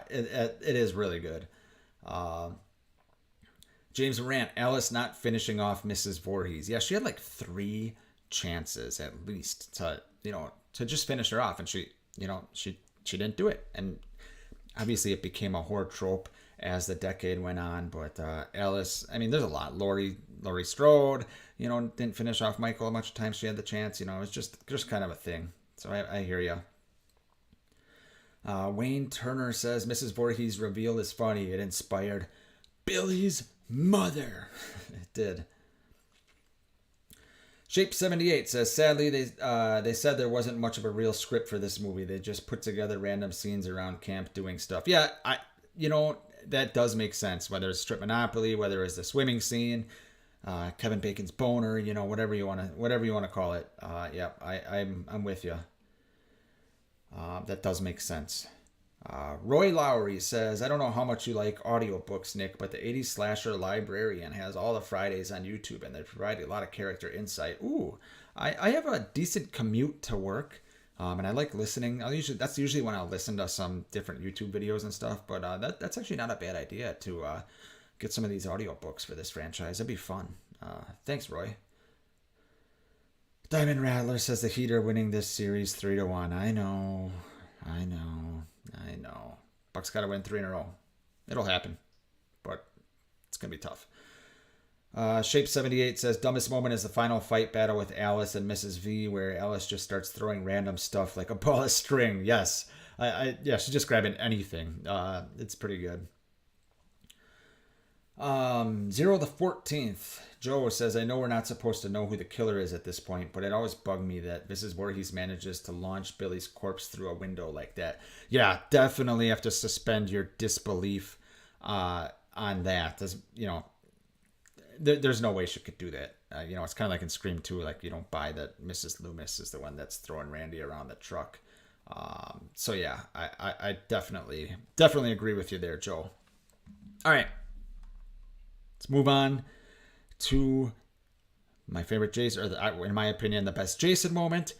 It is really good. James Rant, Alice not finishing off Mrs. Voorhees. Yeah, she had like 3 chances at least to just finish her off, and she didn't do it. And obviously it became a horror trope as the decade went on, but Alice, there's a lot. Laurie Strode, didn't finish off Michael much times she had the chance. It was just kind of a thing. So I hear you. Wayne Turner says Mrs. Voorhees' reveal is funny. It inspired Billy's mother. It did. Shape 78 says, sadly, they said there wasn't much of a real script for this movie. They just put together random scenes around camp doing stuff. Yeah, that does make sense. Whether it's Strip Monopoly, whether it's the swimming scene, Kevin Bacon's boner, whatever you want to call it. Yeah, I'm with you. That does make sense. Roy Lowry says, I don't know how much you like audiobooks, Nick, but the 80s Slasher Librarian has all the Fridays on YouTube, and they provide a lot of character insight. Ooh, I have a decent commute to work. And I like listening. That's usually when I'll listen to some different YouTube videos and stuff. But that's actually not a bad idea to get some of these audiobooks for this franchise. It'd be fun. Thanks, Roy. Diamond Rattler says the Heat are winning this series 3-1. I know. Bucks got to win 3 in a row. It'll happen, but it's gonna be tough. Shape78 says dumbest moment is the final fight battle with Alice and Mrs. V, where Alice just starts throwing random stuff like a ball of string. Yes, yeah, she's just grabbing anything. It's pretty good. 0 the 14th. Joe says, I know we're not supposed to know who the killer is at this point, but it always bugged me that Mrs. Voorhees manages to launch Billy's corpse through a window like that. Yeah, definitely have to suspend your disbelief on that. As, you know, there's no way she could do that. You know, it's kind of like in Scream 2, like you don't buy that Mrs. Loomis is the one that's throwing Randy around the truck. So yeah, I definitely agree with you there, Joe. All right. Let's move on to my favorite Jason, or in my opinion, the best Jason moment.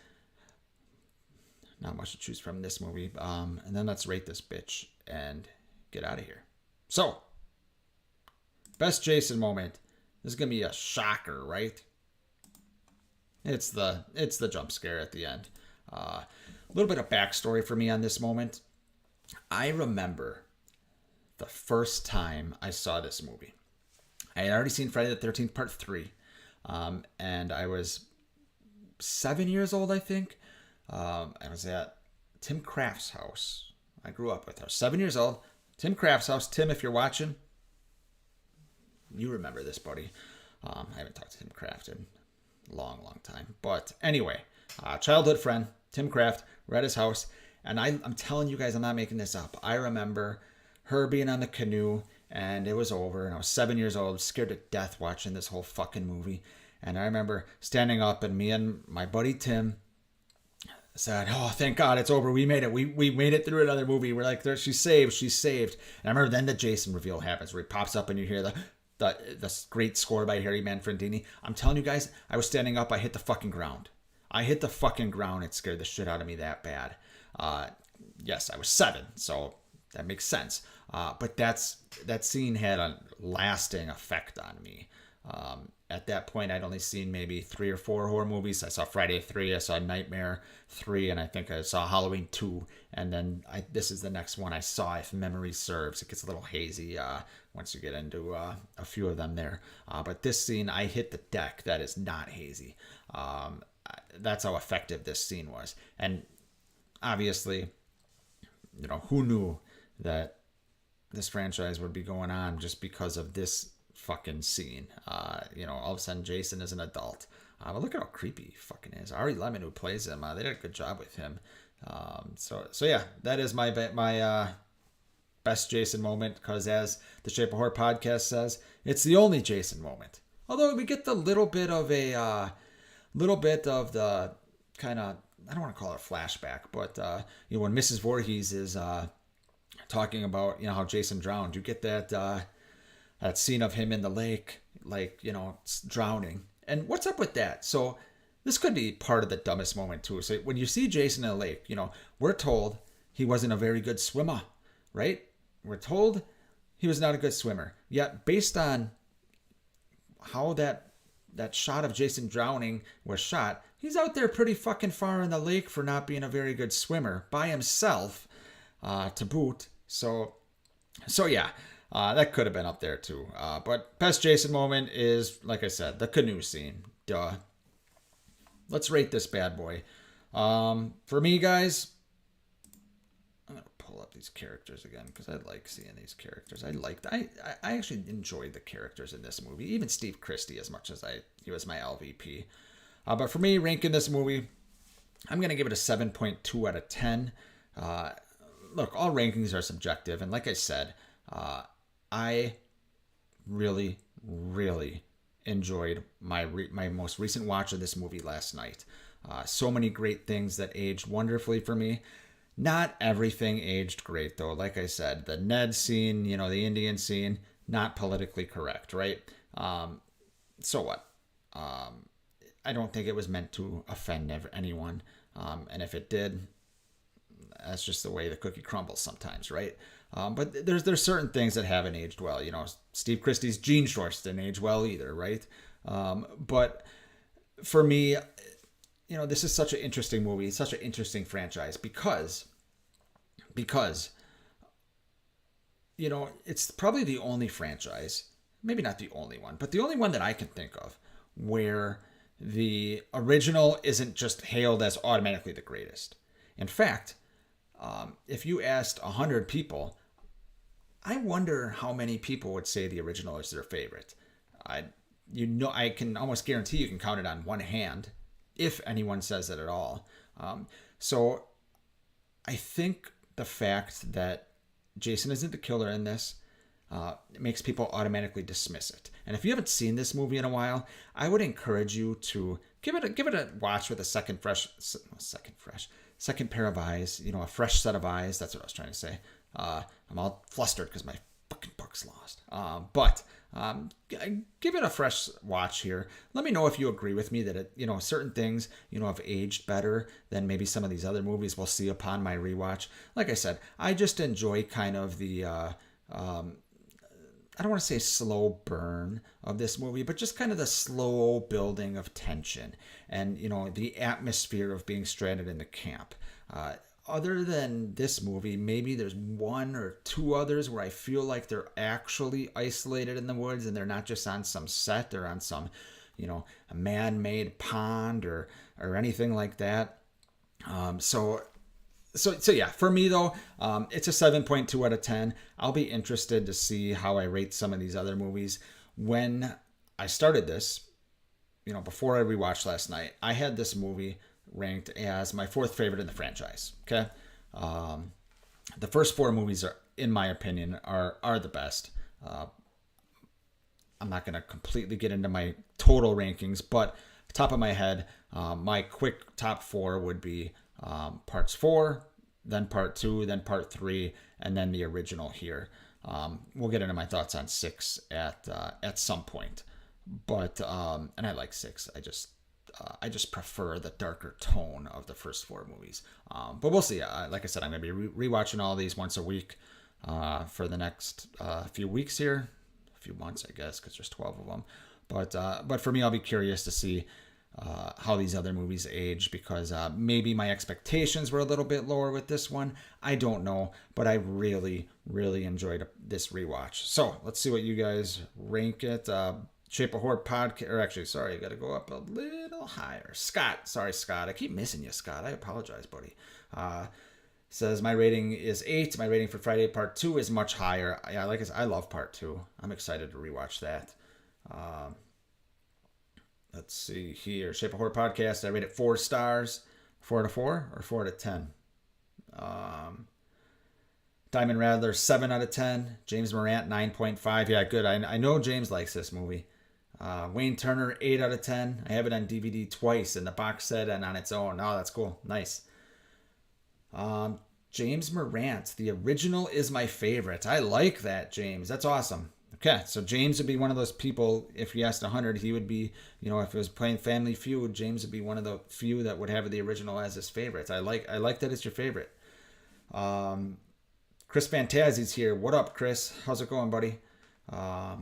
Not much to choose from this movie. And then let's rate this bitch and get out of here. So, best Jason moment. This is gonna be a shocker, right? It's the jump scare at the end. A little bit of backstory for me on this moment. I remember the first time I saw this movie. I had already seen Friday the 13th Part 3. And I was 7 years old, I think. I was at Tim Kraft's house. I grew up with her. 7 years old. Tim Kraft's house. Tim, if you're watching, you remember this, buddy. I haven't talked to Tim Kraft in a long time. But anyway, childhood friend, Tim Kraft. We're at his house. And I'm telling you guys, I'm not making this up. I remember her being on the canoe. And it was over, and I was 7 years old, scared to death watching this whole fucking movie. And I remember standing up, and me and my buddy Tim said, "Oh, thank God, it's over. We made it. We made it through another movie. We're like, she's saved. And I remember then the Jason reveal happens, where he pops up, and you hear the great score by Harry Mannfredini. I'm telling you guys, I was standing up. I hit the fucking ground. It scared the shit out of me that bad. Yes, I was 7, so that makes sense. But that scene had a lasting effect on me. At that point, I'd only seen maybe 3 or 4 horror movies. I saw Friday 3, I saw Nightmare 3, and I think I saw Halloween 2. And then this is the next one I saw, if memory serves. It gets a little hazy once you get into a few of them there. But this scene, I hit the deck. That is not hazy. That's how effective this scene was. And obviously, you know, who knew that this franchise would be going on just because of this fucking scene. You know, all of a sudden Jason is an adult. But look at how creepy he fucking is. Ari Lemon, who plays him, they did a good job with him. So yeah, that is my best Jason moment, because as the Shape of Horror podcast says, it's the only Jason moment. Although we get the little bit of the kind of, I don't want to call it a flashback, but you know, when Mrs. Voorhees is talking about, you know, how Jason drowned, you get that scene of him in the lake, like, you know, drowning. And what's up with that? So this could be part of the dumbest moment too. So when you see Jason in the lake, you know, we're told he wasn't a very good swimmer, right? We're told he was not a good swimmer. Yet based on how that shot of Jason drowning was shot, he's out there pretty fucking far in the lake for not being a very good swimmer by himself, to boot. So yeah, that could have been up there too. But best Jason moment is, like I said, the canoe scene. Duh. Let's rate this bad boy. For me, guys, I'm gonna pull up these characters again because I like seeing these characters. I actually enjoyed the characters in this movie, even Steve Christie, as much as he was my LVP. But for me, ranking this movie, I'm gonna give it a 7.2 out of 10. Look, all rankings are subjective, and like I said, I really enjoyed my most recent watch of this movie last night. So many great things that aged wonderfully for me. Not everything aged great, though. Like I said, the Ned scene, you know, the Indian scene, not politically correct, right? So what? I don't think it was meant to offend anyone. And if it did, that's just the way the cookie crumbles sometimes, right? But there's certain things that haven't aged well. You know, Steve Christie's jean shorts didn't age well either, right? But for me, you know, this is such an interesting movie, such an interesting franchise because, you know, it's probably the only franchise, maybe not the only one, but the only one that I can think of where the original isn't just hailed as automatically the greatest. In fact, if you asked 100 people, I wonder how many people would say the original is their favorite. I can almost guarantee you can count it on one hand, if anyone says it at all. So I think the fact that Jason isn't the killer in this makes people automatically dismiss it. And if you haven't seen this movie in a while, I would encourage you to give it a watch with a second pair of eyes, you know, a fresh set of eyes. That's what I was trying to say. I'm all flustered because my fucking book's lost. But give it a fresh watch here. Let me know if you agree with me that it, you know, certain things, you know, have aged better than maybe some of these other movies we'll see upon my rewatch. Like I said, I just enjoy kind of the I don't want to say slow burn of this movie, but just kind of the slow building of tension and, you know, the atmosphere of being stranded in the camp. Other than this movie, maybe there's one or two others where I feel like they're actually isolated in the woods and they're not just on some set or on some, you know, a man-made pond or anything like that. So yeah, for me though, it's a 7.2 out of 10. I'll be interested to see how I rate some of these other movies. When I started this, you know, before I rewatched last night, I had this movie ranked as my fourth favorite in the franchise. Okay. The first four movies are, in my opinion, are the best. I'm not going to completely get into my total rankings, but top of my head, my quick top four would be parts 4, then part 2, then part 3, and then the original here. We'll get into my thoughts on 6 at some point, but and I like 6. I just prefer the darker tone of the first 4 movies. But we'll see. Like I said, I'm going to be rewatching all these once a week for the next few weeks here, a few months, I guess, because there's 12 of them. But for me, I'll be curious to see how these other movies age, because maybe my expectations were a little bit lower with this one. I don't know, but I really, really enjoyed this rewatch. So let's see what you guys rank it. Shape of Horror podcast, or actually, sorry, I got to go up a little higher. Scott, sorry, Scott. I keep missing you, Scott. I apologize, buddy. Says my rating is 8. My rating for Friday Part 2 is much higher. Yeah, like I love Part 2. I'm excited to rewatch that. Let's see here. Shape of Horror podcast. I rate it 4 stars. 4 out of 4 or 4 out of 10. Diamond Rattler 7 out of 10. James Morant 9.5. Yeah, good. I know James likes this movie. Wayne Turner 8 out of 10. I have it on DVD twice in the box set and on its own. Oh, that's cool. Nice. James Morant, the original is my favorite. I like that, James. That's awesome. Okay, so James would be one of those people, if you asked 100, he would be, you know, if it was playing Family Feud, James would be one of the few that would have the original as his favorite. I like that it's your favorite. Chris Fantasy's here. What up, Chris? How's it going, buddy? I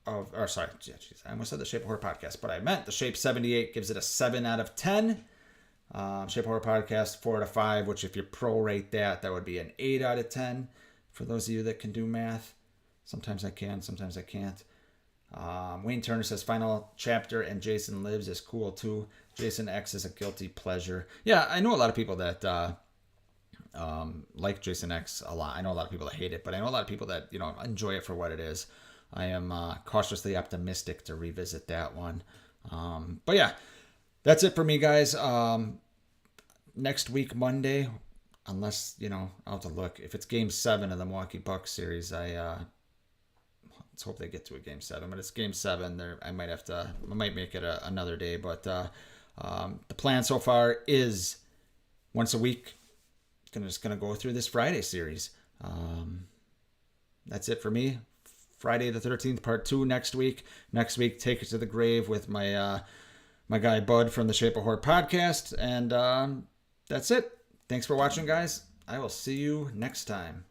almost said the Shape of Horror podcast, but I meant the Shape 78 gives it a 7 out of 10. Shape of Horror podcast 4 out of 5, which if you prorate that would be an 8 out of 10 for those of you that can do math. Sometimes I can, sometimes I can't. Wayne Turner says final chapter and Jason Lives is cool too. Jason X is a guilty pleasure. Yeah, I know a lot of people that like Jason X a lot. I know a lot of people that hate it, but I know a lot of people that, you know, enjoy it for what it is. I am cautiously optimistic to revisit that one. But yeah, that's it for me, guys. Next week, Monday, unless, you know, I'll have to look. If it's Game 7 of the Milwaukee Bucks series, let's hope they get to a Game 7. But it's Game 7. I might make it another day. But the plan so far is once a week. Just gonna go through this Friday series. That's it for me. Friday the 13th, part 2 next week. Next week, Take It to the Grave with my my guy Bud from the Shape of Horror podcast. And that's it. Thanks for watching, guys. I will see you next time.